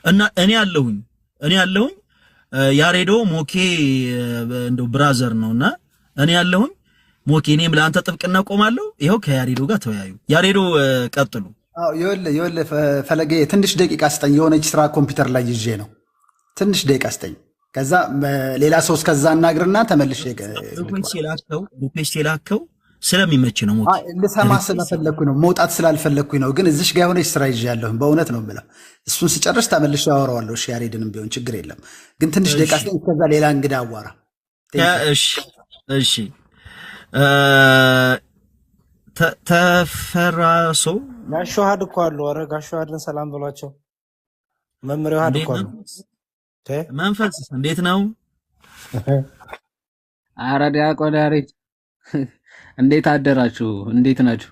እና እኔ ያለሁኝ ያሬዶ ሞኬ እንደው ብራዘር ነውና እኔ ያለሁኝ ሞኬ እኔም ለአንተ ጥብቅና ቆማለሁ። ይኸው ከያሬዶ ጋር ተወያዩ። ያሬዶ ቀጥሉ። አዎ ይኸውልህ ፈለገ ትንሽ ደቂቃ ስጠኝ። የሆነች ስራ ኮምፒውተር ላይ ይዤ ነው። ትንሽ ደቂቃ ስጠኝ። ከዛ ሌላ ሰው እስከዛ እናግርና ተመልሼ ሪኩዌስት የላከው ስለሚመች ነው። ሞኬ ልሰማ ስለፈለግኩኝ ነው፣ መውጣት ስላልፈለግኩኝ ነው። ግን እዚሽ ጋር የሆነች ስራ ይዤ ያለሁኝ በእውነት ነው የምለው። እሱን ስጨርስ ተመልሼ አወራዋለሁ። እሺ ያሬድንም ቢሆን ችግር የለም። ግን ትንሽ ደቂቃ ስጠኝ። ከዛ ሌላ እንግዳ አዋራ። እሺ ተፈራሶ ጋሽ ዮሐድ እኮ አሉ። ኧረ ጋሽ ዮሐድን ሰላም ብሏቸው። መምህር ዮሐድ እኮ አሉ። መንፈስ እንዴት ነው? ኧረ ዲያቆን ያሬድ እንዴት አደራችሁ? እንዴት ናችሁ?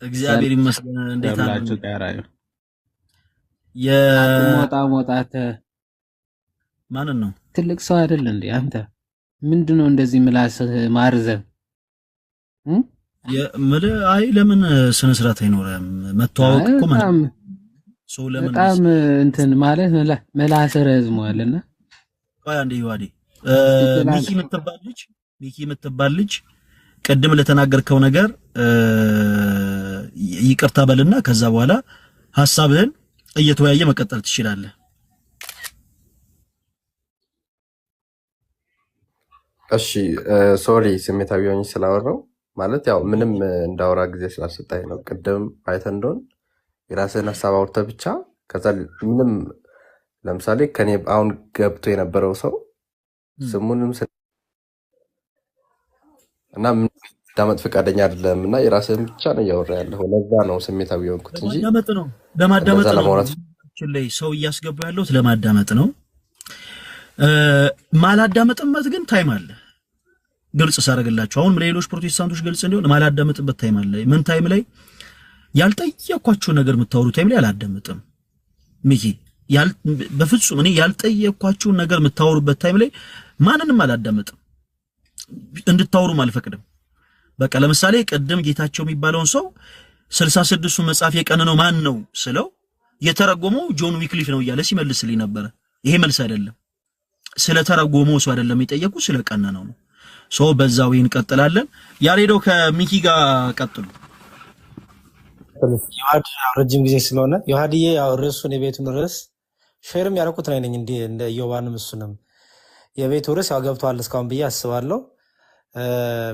እግዚአብሔር ይመስገን። እንዴት አላችሁ? ቀራዩ ሞጣተ ማንን ነው? ትልቅ ሰው አይደል እንዴ አንተ? ምንድነው እንደዚህ ምላስ ማርዘም? አይ ለምን ስነ ስርዓት አይኖርም? መተዋወቅ እኮ ማለት ሰው ለምን በጣም እንትን ማለት ምላስ ረዝሟልና። ቆይ አንዴ ይዋዲ ሚኪ የምትባል ልጅ ቅድም ለተናገርከው ነገር ይቅርታ በልና ከዛ በኋላ ሐሳብህን እየተወያየ መቀጠል ትችላለህ። እሺ ሶሪ ስሜታዊ ሆኜ ስላወራው ማለት ያው ምንም እንዳወራ ጊዜ ስላልሰጠኝ ነው። ቅድም አይተህ እንደሆን የራስህን ሀሳብ አውርተህ ብቻ ከዛ ምንም ለምሳሌ ከኔ አሁን ገብቶ የነበረው ሰው ስሙንም እና ዳመጥ ፈቃደኛ አይደለም እና የራስህን ብቻ ነው እያወራ ያለው። ለዛ ነው ስሜታዊ የሆንኩት እንጂ ለማዳመጥ ነው። ሰው እያስገባ ያለሁት ለማዳመጥ ነው። ማላዳመጥበት ግን ታይም አለ። ግልጽ ሳደርግላችሁ አሁን ለሌሎች ፕሮቴስታንቶች ግልጽ እንዲሆን ማላዳመጥበት ታይም አለ። ምን ታይም ላይ? ያልጠየኳችሁ ነገር የምታወሩ ታይም ላይ አላዳመጥም። ሚኪ በፍጹም እኔ ያልጠየኳችሁ ነገር የምታወሩበት ታይም ላይ ማንንም አላዳመጥም፣ እንድታወሩም አልፈቅድም። በቃ ለምሳሌ ቅድም ጌታቸው የሚባለውን ሰው 66ቱ መጽሐፍ የቀነነው ማን ነው ስለው የተረጎመው ጆን ዊክሊፍ ነው እያለ ሲመልስልኝ ነበረ። ይሄ መልስ አይደለም። ስለተረጎመው ሰው አይደለም የጠየቁ ስለቀነነው ነው። ሶ በዛው እንቀጥላለን። ያሬዶ ከሚኪ ጋር ቀጥሉ። ዮሐድ ረጅም ጊዜ ስለሆነ ዮሐድዬ ያው ርዕሱን የቤቱን ርዕስ ሼርም ያደረኩት ነው ነኝ እንደ ኢዮባንም እሱንም የቤቱ ርዕስ ያው ገብቷል እስካሁን ብዬ አስባለሁ።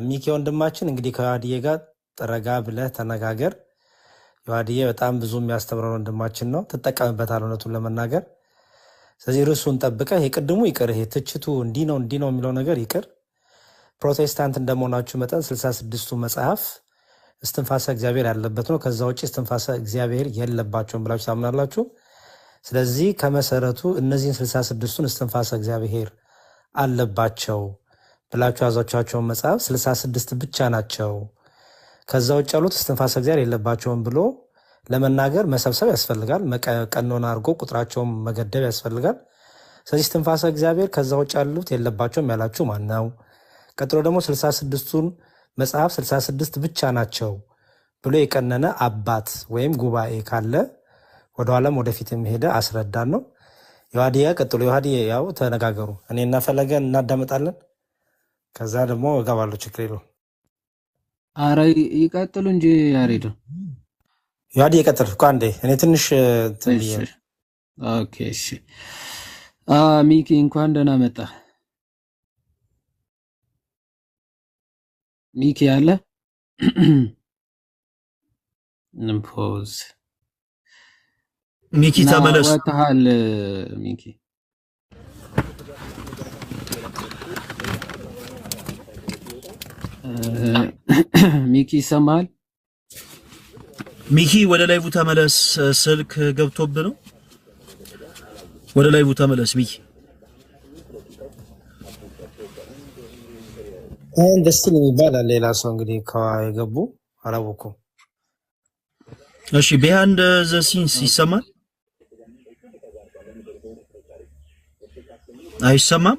ሚኪ ወንድማችን እንግዲህ ከዮሐድዬ ጋር ጠረጋ ብለህ ተነጋገር። ዮሐድዬ በጣም ብዙ የሚያስተምረው ወንድማችን ነው፣ ትጠቀምበታል እውነቱን ለመናገር። ስለዚህ ርዕሱን ጠብቀህ የቅድሙ ይቅር፣ ይሄ ትችቱ እንዲህ ነው የሚለው ነገር ይቅር። ፕሮቴስታንት እንደመሆናችሁ መጠን 66ቱ መጽሐፍ እስትንፋሰ እግዚአብሔር ያለበት ነው። ከዛ ውጭ እስትንፋሰ እግዚአብሔር የለባቸውም ብላችሁ ታምናላችሁ። ስለዚህ ከመሰረቱ እነዚህን 66ቱን እስትንፋሰ እግዚአብሔር አለባቸው ብላችሁ ያዟቸውን መጽሐፍ 66 ብቻ ናቸው፣ ከዛ ውጭ ያሉት እስትንፋሰ እግዚአብሔር የለባቸውም ብሎ ለመናገር መሰብሰብ ያስፈልጋል። ቀኖና አድርጎ ቁጥራቸውን መገደብ ያስፈልጋል። ስለዚህ እስትንፋሰ እግዚአብሔር ከዛ ውጭ ያሉት የለባቸውም ያላችሁ ማን ነው? ቀጥሎ ደግሞ 66ቱን መጽሐፍ 66 ብቻ ናቸው ብሎ የቀነነ አባት ወይም ጉባኤ ካለ ወደኋላም ወደፊትም ሄደ አስረዳን ነው። ዮሐድዬ ቀጥሎ። ዮሐድዬ ያው ተነጋገሩ፣ እኔና ፈለገን እናዳምጣለን። ከዛ ደግሞ እገባለሁ፣ ችግር የለውም። ኧረ ይቀጥሉ እንጂ ያሬዱ። ዮሐድዬ ቀጥል እኮ አንዴ እኔ ትንሽ ኦኬ እሺ። ሚኪ እንኳን ደህና መጣ። ሚኪ አለ ንፖዝ ሚኪ ተመለስ። ወጣሃል ሚኪ። ሚኪ ይሰማል? ሚኪ ወደ ላይቭ ተመለስ። ስልክ ገብቶብ ነው። ወደ ላይቭ ተመለስ ሚኪ። ደስቲኒ ይባላል ሌላ ሰው እንግዲህ ከገቡ አላወኩም። እሺ ቢሃይንድ ዘ ሲንስ ይሰማል? አይሰማም?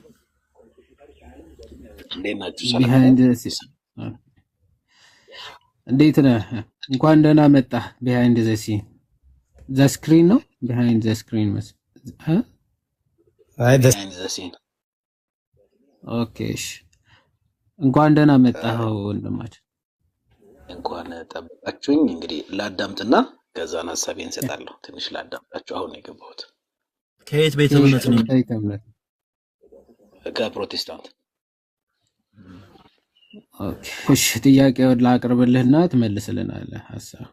እንዴት ነህ? እንኳን ደህና መጣህ። ቢሃይንድ ዘ ሲን ዘ ስክሪን ነው። ቢሃይንድ ዘ ስክሪን አይ ደስ behind the scene ኦኬ እሺ እንኳን ደህና መጣኸው ወንድማችን። እንኳን ጠበቃችሁኝ። እንግዲህ ላዳምጥና ከዛን ሐሳቤን እንሰጣለሁ። ትንሽ ላዳምጣችሁ። አሁን ነው የገባሁት ከየት ቤተ እምነት ነው? ከየት እምነት? ከፕሮቴስታንት። ኦኬ እሺ ጥያቄውን ላቅርብልህና ትመልስልናለህ ሐሳብ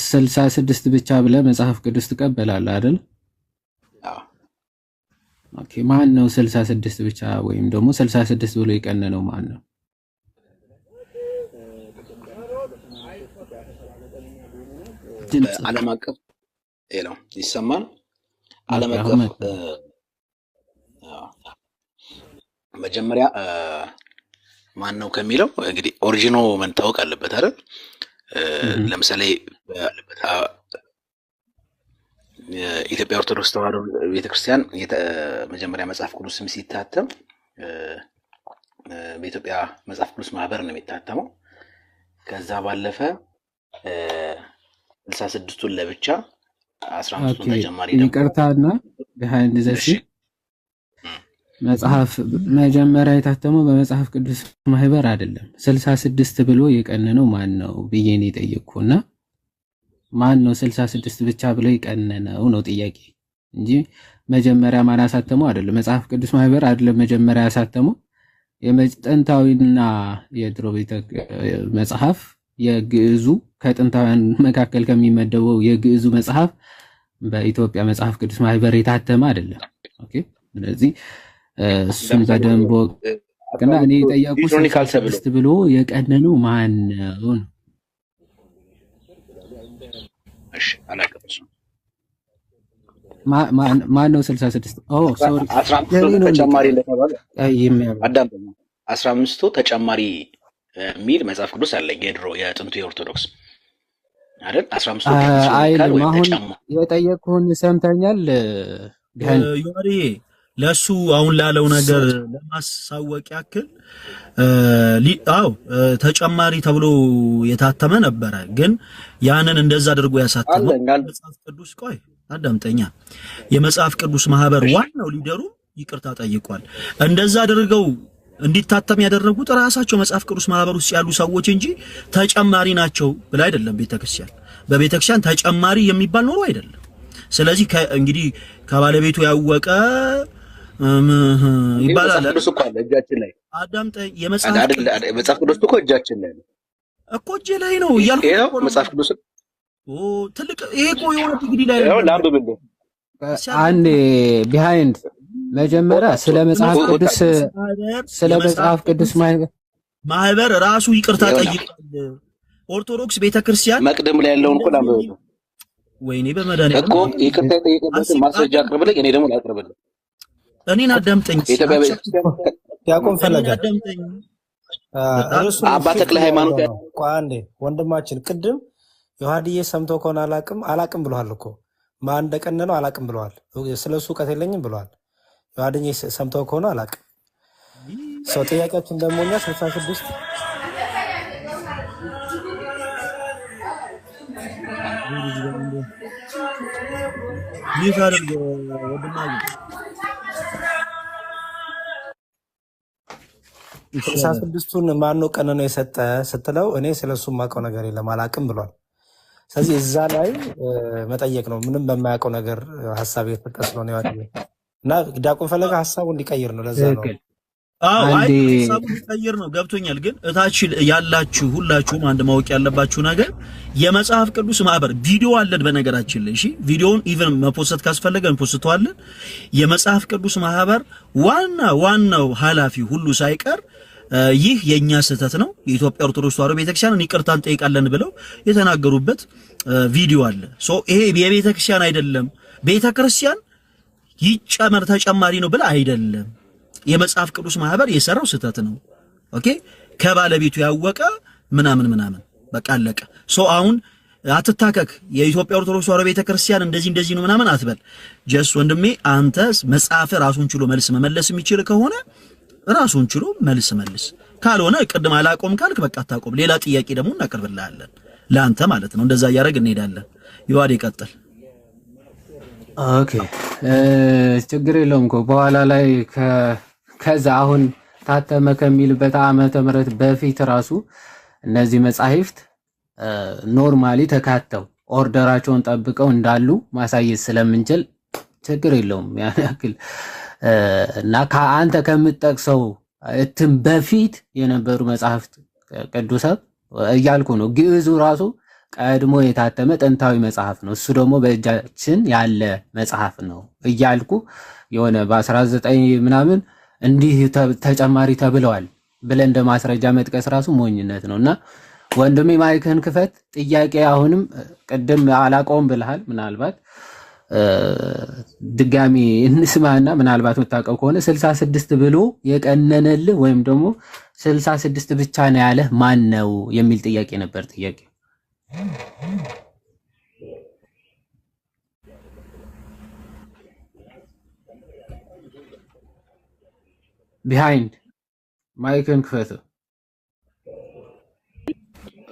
66 ብቻ ብለህ መጽሐፍ ቅዱስ ትቀበላለህ አይደል? አዎ ኦኬ ማን ነው 66 ብቻ ወይም ደግሞ 66 ብሎ የቀነነው ማን ነው? ዓለም አቀፍ ነው ይሰማል። ዓለም ኦኬ አቀፍ አሁን መጀመሪያ ማን ነው ከሚለው እንግዲህ ኦሪጂኑ መታወቅ አለበት አይደል? ለምሳሌ የኢትዮጵያ ኦርቶዶክስ ተዋሕዶ ቤተክርስቲያን መጀመሪያ መጽሐፍ ቅዱስም ሲታተም በኢትዮጵያ መጽሐፍ ቅዱስ ማህበር ነው የሚታተመው። ከዛ ባለፈ 66ቱን ለብቻ 15ቱን ተጨማሪ ደግሞ ይቅርታና behind the እሺ scene መጽሐፍ መጀመሪያ የታተመው በመጽሐፍ ቅዱስ ማህበር አይደለም። 66 ብሎ የቀነነው ማን ነው ብዬ ነው የጠየቅኩና ማን ነው 66 ብቻ ብሎ የቀነነው ነው ጥያቄ እንጂ መጀመሪያ ማን ያሳተመው አይደለም። መጽሐፍ ቅዱስ ማህበር አይደለም መጀመሪያ ያሳተመው። የጥንታዊና የድሮ ቤተ መጽሐፍ የግዕዙ ከጥንታውያን መካከል ከሚመደበው የግዕዙ መጽሐፍ በኢትዮጵያ መጽሐፍ ቅዱስ ማህበር የታተመ አይደለም። ኦኬ ስለዚህ እሱን በደንብ ወቅና እኔ የጠየቁት ኢትሮኒካል ተብሎ 66 ብሎ የቀነነው ማን ነው? እሺ አላውቅም። እሱ ማን ነው 66? ኦ ሶሪ 15ቱ ተጨማሪ እንደተባለ የሚያብ አዳምጠኝ። 15ቱ ተጨማሪ የሚል መጽሐፍ ቅዱስ አለ። የድሮ የጥንቱ የኦርቶዶክስ አይደል? 15ቱ ቢያንስ ይሆናል አይልም። ወይ አሁን ተጨማሪ የጠየቅኩህን ሰምተኛል ቢሃን ዮሐንስ ለሱ አሁን ላለው ነገር ለማሳወቅ ያክል አዎ ተጨማሪ ተብሎ የታተመ ነበረ። ግን ያንን እንደዛ አድርጎ ያሳተመው መጽሐፍ ቅዱስ ቆይ አዳምጠኛ የመጽሐፍ ቅዱስ ማህበር ዋናው ሊደሩ ይቅርታ ጠይቋል። እንደዛ አድርገው እንዲታተም ያደረጉት ራሳቸው መጽሐፍ ቅዱስ ማህበር ውስጥ ያሉ ሰዎች እንጂ ተጨማሪ ናቸው ብለ አይደለም። ቤተክርስቲያን በቤተክርስቲያን ተጨማሪ የሚባል ኖሮ አይደለም። ስለዚህ እንግዲህ ከባለቤቱ ያወቀ ይባላል። መጽሐፍ ቅዱስ እኮ አለ እጃችን ላይ። አዳምጠኝ መጽሐፍ ቅዱስ እኮ እጃችን ላይ ነው እኮ እጄ ላይ ነው እያልኩ ይሄው መጽሐፍ ቅዱስ ትልቅ ይሄ እኮ የሆነ ዲግሪ ላይ ነው። ላንብብልህ አንዴ ቢሃይንድ መጀመሪያ ስለ መጽሐፍ ቅዱስ ማህበር ራሱ ይቅርታ ጠይቋል። ኦርቶዶክስ ቤተክርስቲያን መቅደም ላይ ያለውን እኮ ላንብብልህ። ወይኔ በመድኃኒዓለም እኮ ይቅርታ የጠየቀበትን ማስረጃ አቅርብልኝ፣ እኔ ደግሞ ላቅርብልህ። እኔን አዳምጠኝ። ያቆም ፈለገ አዳምጠኝ። አባ ተክለ ሃይማኖት አንዴ ወንድማችን ቅድም ዮሐድዬ ሰምቶ ከሆነ አላቅም ብለዋል እኮ ማን እንደቀነነው አላቅም ብለዋል። ስለሱ እውቀት የለኝም ብለዋል። ዮሐድዬ ሰምቶ ከሆነ አላቅም። ሰው ጥያቄያችን ደግሞ እኛ 66 ይታረግ ወድማይ 66ቱን ማን ነው ቀነነው የሰጠ ስትለው እኔ ስለሱ የማውቀው ነገር የለም አላቅም ብሏል። ስለዚህ እዛ ላይ መጠየቅ ነው። ምንም በማያውቀው ነገር ሀሳብ የሰጠ ስለሆነ ዮሐድዬ እና ዲያቆን ፈለገ ሀሳቡ እንዲቀይር ነው። ለዛ ነው አይ ሀሳቡ እንዲቀይር ነው። ገብቶኛል። ግን እታች ያላችሁ ሁላችሁም አንድ ማወቅ ያለባችሁ ነገር የመጽሐፍ ቅዱስ ማህበር ቪዲዮ አለን በነገራችን ላይ። እሺ ቪዲዮውን ኢቭን መፖስት ካስፈለገ እንፖስተዋለን። የመጽሐፍ ቅዱስ ማህበር ዋናው ኃላፊ ሁሉ ሳይቀር ይህ የኛ ስህተት ነው፣ የኢትዮጵያ ኦርቶዶክስ ተዋሕዶ ቤተክርስቲያንን ይቅርታ እንጠይቃለን ብለው የተናገሩበት ቪዲዮ አለ። ይሄ የቤተክርስቲያን አይደለም፣ ቤተክርስቲያን ይጨመር ተጨማሪ ነው ብለ አይደለም። የመጽሐፍ ቅዱስ ማህበር የሰራው ስህተት ነው። ኦኬ ከባለቤቱ ያወቀ ምናምን በቃ አለቀ። አሁን አትታከክ። የኢትዮጵያ ኦርቶዶክስ ተዋሕዶ ቤተክርስቲያን እንደዚህ ነው ምናምን አትበል። ጀስት ወንድሜ አንተ መጽሐፍ ራሱን ችሎ መልስ መመለስ የሚችል ከሆነ ራሱን ችሎ መልስ ካልሆነ ቅድም አላቆም ካልክ በቃ አታቆም። ሌላ ጥያቄ ደግሞ እናቀርብልሃለን ለአንተ ማለት ነው። እንደዛ እያደረግ እንሄዳለን። ይዋድ ይቀጥል። ኦኬ ችግር የለውም እኮ በኋላ ላይ ከዛ አሁን ታተመ ከሚልበት ዓመተ ምህረት በፊት ራሱ እነዚህ መጻሕፍት ኖርማሊ ተካተው ኦርደራቸውን ጠብቀው እንዳሉ ማሳየት ስለምንችል ችግር የለውም ያን ያክል እና ከአንተ ከምትጠቅሰው እትም በፊት የነበሩ መጽሐፍት ቅዱሳት እያልኩ ነው። ግዕዙ ራሱ ቀድሞ የታተመ ጥንታዊ መጽሐፍ ነው። እሱ ደግሞ በእጃችን ያለ መጽሐፍ ነው እያልኩ የሆነ በ19 ምናምን እንዲህ ተጨማሪ ተብለዋል ብለን እንደ ማስረጃ መጥቀስ ራሱ ሞኝነት ነውና ወንድሜ ማይክህን ክፈት። ጥያቄ አሁንም ቅድም አላቆም ብለሃል። ምናልባት ድጋሚ እንስማና ምናልባት መታቀብ ከሆነ 66 ብሎ የቀነነልህ ወይም ደግሞ 66 ብቻ ነው ያለህ ማን ነው የሚል ጥያቄ ነበር። ጥያቄ ቢሃይንድ ማይክን ክፈት።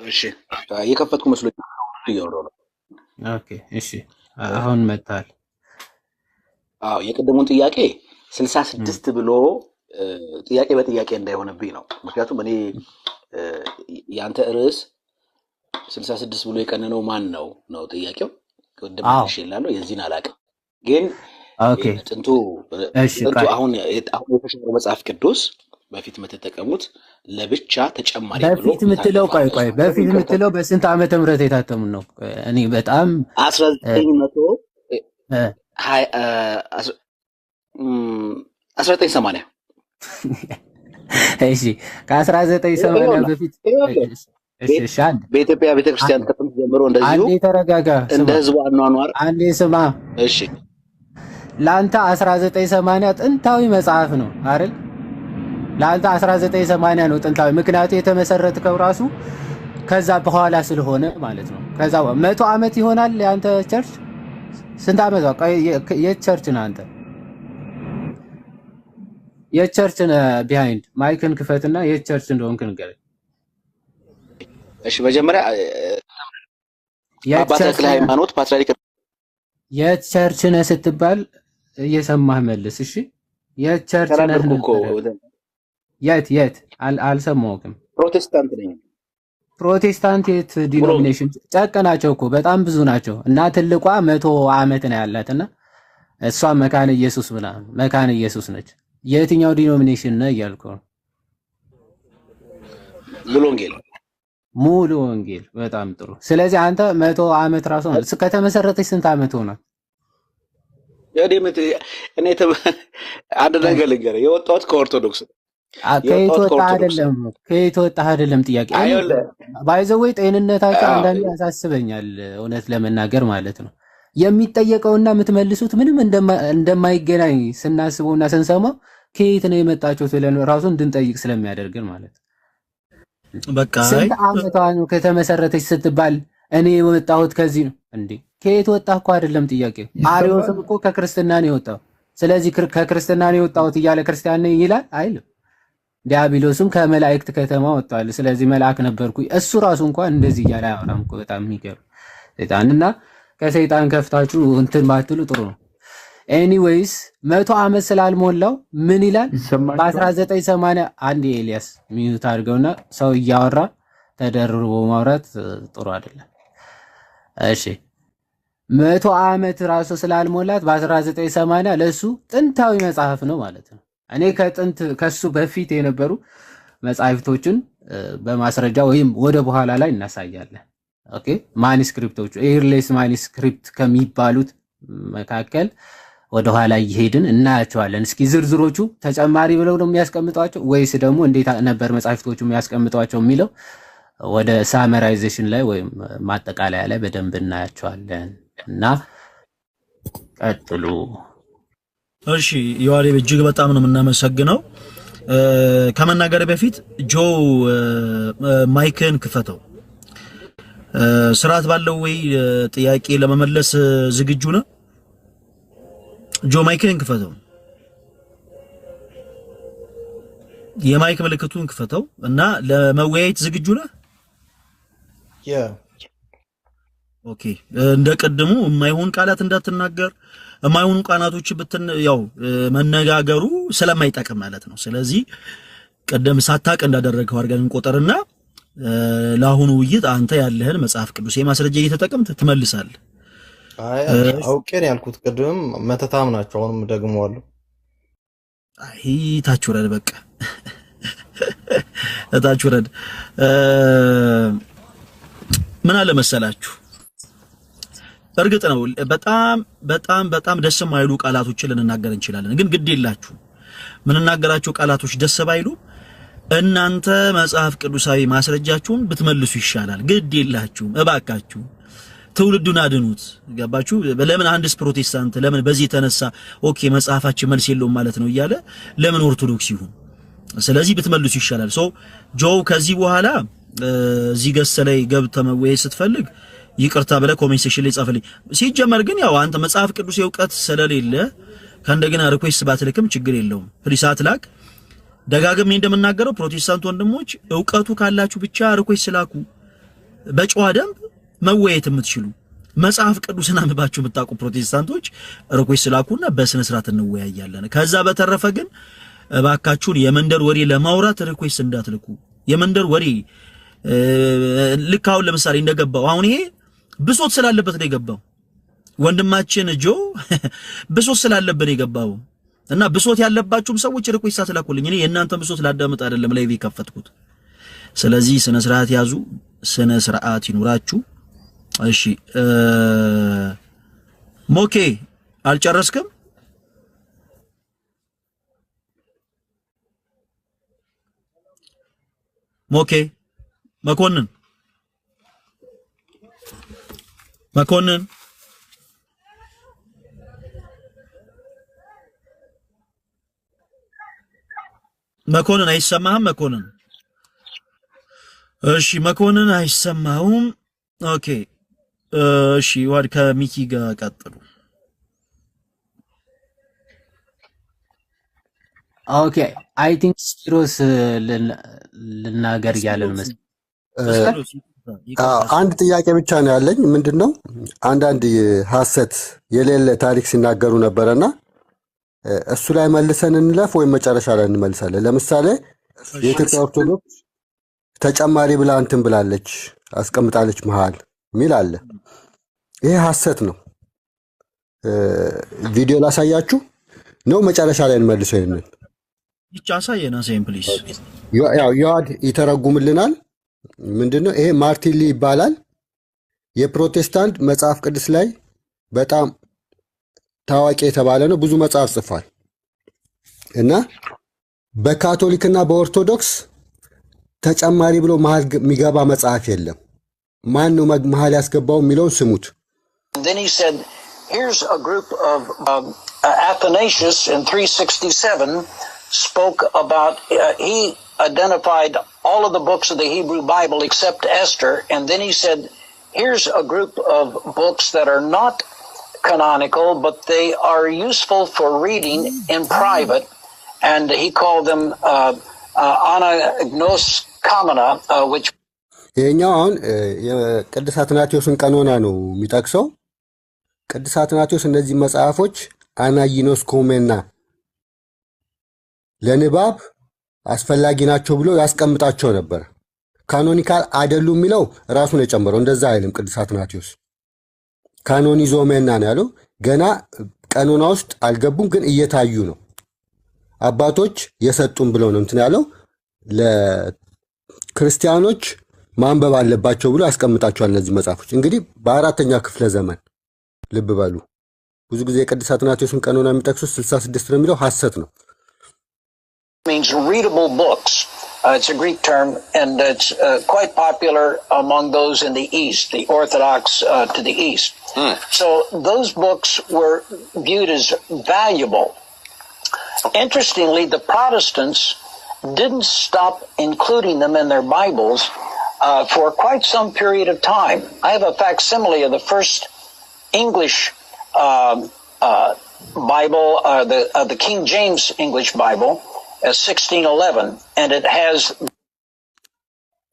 እሺ የከፈትኩ መስሎኝ እያወራሁ ነው። ኦኬ እሺ አሁን መጣል። አዎ የቀደሙን ጥያቄ 66 ብሎ ጥያቄ በጥያቄ እንዳይሆንብኝ ነው። ምክንያቱም እኔ ያንተ ርዕስ 66 ብሎ የቀነነው ማን ነው ነው ጥያቄው። ቅድም ይሽላል የዚህን አላውቅም ግን ኦኬ ጥንቱ አሁን የተሻለው መጽሐፍ ቅዱስ በፊት የምትጠቀሙት ለብቻ ተጨማሪ ብሎ በፊት የምትለው ቆይ በፊት የምትለው በስንት ዓመተ ምህረት የታተሙ ነው? እኔ በጣም 1980 እሺ ከ1980 በፊት እሺ በኢትዮጵያ ቤተክርስቲያን ከጥንት ጀምሮ እንደዚሁ አንዴ ተረጋጋ። እንደ ህዝቡ አኗኗር አንዴ ስማ። እሺ ላንተ 1980 ጥንታዊ መጽሐፍ ነው አይደል? ላንተ 1980 ነው ጥንታዊ። ምክንያቱ የተመሰረተው ራሱ ከዛ በኋላ ስለሆነ ማለት ነው። ከዛ 100 ዓመት ይሆናል ያንተ ቸርች። ስንት ዓመት ነው? የት ቸርች ነህ አንተ? የት ቸርች ነህ? ቢሃይንድ ማይክን ክፈትና የት ቸርች እንደሆንክ ንገረኝ። እሺ መጀመሪያ አባ ተክለ ሃይማኖት ፓትርያርክ የት ቸርች ነህ ስትባል እየሰማህ መልስ። እሺ የት ቸርች ነህ? የት አልሰማሁም። ፕሮቴስታንት ነኝ። ፕሮቴስታንት የት ዲኖሚኔሽን? ጨቅ ናቸው እኮ በጣም ብዙ ናቸው። እና ትልቋ 100 ዓመት ነው ያላትና እሷ መካነ ኢየሱስ ምናምን መካነ ኢየሱስ ነች። የትኛው ዲኖሚኔሽን ነው እያልኩ ነው። ሙሉ ወንጌል። በጣም ጥሩ። ስለዚህ አንተ 100 ዓመት ራሱ ከተመሰረተች ስንት ዓመት ሆኗል? እኔ አንድ ነገር ልንገርህ፣ የወጣሁት ከኦርቶዶክስ ከየት ወጣህ አይደለም ጥያቄ። ባይዘወይ ጤንነታቸው አንዳንዴ ያሳስበኛል እውነት ለመናገር ማለት ነው። የሚጠየቀውና የምትመልሱት ምንም እንደማይገናኝ ስናስበውና ስንሰማው ከየት ነው የመጣችሁት ብለን ራሱ እንድንጠይቅ ስለሚያደርግን ማለት ነው። በቃ ስንት ዓመቷ ነው ከተመሰረተች ስትባል እኔ የወጣሁት ከዚህ ነው እንዴ? ከየት ወጣህ እኮ አይደለም ጥያቄው። አርዮስም እኮ ከክርስትና ነው የወጣው። ስለዚህ ከክርስትና ነው የወጣሁት እያለ ክርስቲያን ነኝ ይላል አይልም። ዲያብሎስም ከመላእክት ከተማ ወጣል። ስለዚህ መልአክ ነበርኩ እሱ ራሱ እንኳን እንደዚህ እያለ አያወራም እኮ። በጣም የሚገርም ሰይጣንና ከሰይጣን ከፍታችሁ እንትን ባትሉ ጥሩ ነው። ኤኒዌይስ 100 ዓመት ስላልሞላው ምን ይላል? በ1980 አንድ ኤልያስ ሚዩት አድርገውና ሰው እያወራ ተደርቦ ማውራት ጥሩ አይደለም። እሺ 100 ዓመት ራሱ ስላልሞላት በ1980 ለሱ ጥንታዊ መጽሐፍ ነው ማለት ነው። እኔ ከጥንት ከሱ በፊት የነበሩ መጽሐፍቶችን በማስረጃ ወይም ወደ በኋላ ላይ እናሳያለን። ኦኬ ማኒስክሪፕቶቹ ኤርሌስ ማኒስክሪፕት ከሚባሉት መካከል ወደ ኋላ እየሄድን እናያቸዋለን። እስኪ ዝርዝሮቹ ተጨማሪ ብለው ነው የሚያስቀምጧቸው ወይስ ደግሞ እንዴት ነበር መጽሐፍቶቹ የሚያስቀምጧቸው የሚለው ወደ ሳመራይዜሽን ላይ ወይም ማጠቃለያ ላይ በደንብ እናያቸዋለን። እና ቀጥሉ። እሺ ዮሐዴብ እጅግ በጣም ነው የምናመሰግነው። ከመናገር በፊት ጆ ማይክን ክፈተው። ስርዓት ባለው ወይ ጥያቄ ለመመለስ ዝግጁ ነህ? ጆ ማይክን ክፈተው። የማይክ ምልክቱን ክፈተው እና ለመወያየት ዝግጁ ነህ? ኦኬ እንደ ቀድሞ የማይሆን ቃላት እንዳትናገር የማይሆኑ ቃናቶች ያው መነጋገሩ ስለማይጠቅም ማለት ነው። ስለዚህ ቀደም ሳታቅ እንዳደረገው አድርገን እንቆጠርና ለአሁኑ ውይይት አንተ ያለህን መጽሐፍ ቅዱስ የማስረጃ እየተጠቀምት ትመልሳለህ። አይ አውቄ ነው ያልኩት። ቅድም መተታም ናቸው። አሁንም ደግመዋለሁ። አይ ታች ወረድ፣ በቃ ታች ወረድ። ምን አለ መሰላችሁ፣ እርግጥ ነው በጣም በጣም በጣም ደስ የማይሉ ቃላቶችን ልንናገር እንችላለን። ግን ግድ የላችሁ ምንናገራቸው ቃላቶች ደስ ባይሉ እናንተ መጽሐፍ ቅዱሳዊ ማስረጃችሁን ብትመልሱ ይሻላል። ግድ የላችሁ እባካችሁ ትውልዱን አድኑት። ገባችሁ? ለምን አንድስ ፕሮቴስታንት ለምን በዚህ ተነሳ ኦኬ መጽሐፋችን መልስ የለውም ማለት ነው እያለ ለምን ኦርቶዶክስ ይሁን? ስለዚህ ብትመልሱ ይሻላል። ጆ ከዚህ በኋላ እዚህ ገሰ ላይ ገብተህ መወያየት ስትፈልግ ይቅርታ ብለህ ኮሜንት ሴክሽን ላይ ጻፈልኝ። ሲጀመር ግን ያው አንተ መጽሐፍ ቅዱስ የእውቀት ስለሌለ ከእንደገና ሪኩዌስት ባትልክም ችግር የለውም። ፍሪሳት ላክ። ደጋግሜ እንደምናገረው ፕሮቴስታንት ወንድሞች እውቀቱ ካላችሁ ብቻ ሪኩዌስት ላኩ። በጨዋ ደንብ መወያየት የምትችሉ መጽሐፍ ቅዱስን አንብባችሁ የምታውቁ ፕሮቴስታንቶች ሪኩዌስት ላኩና በስነ ስርዓት እንወያያለን። ከዛ በተረፈ ግን እባካችሁን የመንደር ወሬ ለማውራት ሪኩዌስት እንዳትልኩ። የመንደር ወሬ ልክ አሁን ለምሳሌ እንደገባው አሁን ይሄ ብሶት ስላለበት ነው የገባው ወንድማችን ጆ ብሶት ስላለበት ነው የገባው። እና ብሶት ያለባችሁም ሰዎች ሪኩዌስት አትላኩልኝ። እኔ የእናንተን ብሶት ላዳምጥ አይደለም ላይ የከፈትኩት። ስለዚህ ስነ ስርዓት ያዙ፣ ስነ ስርዓት ይኑራችሁ። እሺ ሞኬ አልጨረስክም? ሞኬ መኮንን አይሰማህም? መኮንን እሺ መኮንን አይሰማውም። ኦኬ እሺ ዋድ ከሚኪ ጋር ቀጥሉ። ኦኬ አይ ቲንክ ስፒሮስ ልናገር ያለን መስል አንድ ጥያቄ ብቻ ነው ያለኝ። ምንድነው አንዳንድ ሐሰት የሌለ ታሪክ ሲናገሩ ነበርና እሱ ላይ መልሰን እንለፍ ወይ መጨረሻ ላይ እንመልሳለን? ለምሳሌ የኢትዮጵያ ኦርቶዶክስ ተጨማሪ ብላ እንትን ብላለች አስቀምጣለች መሃል ሚል አለ። ይሄ ሐሰት ነው። ቪዲዮ ላሳያችሁ ነው መጨረሻ ላይ እንመልሰው። ይሄንን ብቻ ሳየና ፕሊዝ ያው ያድ ይተረጉምልናል። ምንድነው ይሄ? ማርቲን ሊ ይባላል። የፕሮቴስታንት መጽሐፍ ቅዱስ ላይ በጣም ታዋቂ የተባለ ነው። ብዙ መጽሐፍ ጽፏል እና በካቶሊክና በኦርቶዶክስ ተጨማሪ ብሎ መሃል የሚገባ መጽሐፍ የለም። ማን ነው መሃል ያስገባው የሚለውን ስሙት። Then he said, here's a group of Athanasius in 367 spoke about, he identified all of the books of the Hebrew Bible except Esther, and then he said, here's a group of books that are not canonical, but they are useful for reading in private, and he called them Anagnos Kamana, which ይሄኛው አሁን የቅዱስ አትናቴዎስን ቀኖና ነው የሚጠቅሰው። ቅዱስ አትናቴዎስ እነዚህ መጽሐፎች አናይኖስ ኮሜና ለንባብ አስፈላጊ ናቸው ብሎ ያስቀምጣቸው ነበር። ካኖኒካል አይደሉም የሚለው ራሱን የጨመረው እንደዛ አይልም። ቅዱስ አትናቴዎስ ካኖኒዞሜና ነው ያለው። ገና ቀኖና ውስጥ አልገቡም፣ ግን እየታዩ ነው። አባቶች የሰጡን ብለው ነው እንትን ያለው። ለክርስቲያኖች ማንበብ አለባቸው ብሎ ያስቀምጣቸዋል። እነዚህ መጽሐፎች እንግዲህ በአራተኛ ክፍለ ዘመን ልብ በሉ። ብዙ ጊዜ የቅዱስ አትናቴዎስን ቀኖና የሚጠቅሱት 66 ነው የሚለው ሐሰት ነው። means readable books. It's a Greek term, and it's quite popular among those in the East, the Orthodox to the East. So those books were viewed as valuable. Interestingly, the Protestants didn't stop including them in their Bibles for quite some period of time. I have a facsimile of the first English Bible, the King James English Bible, 1611, and it has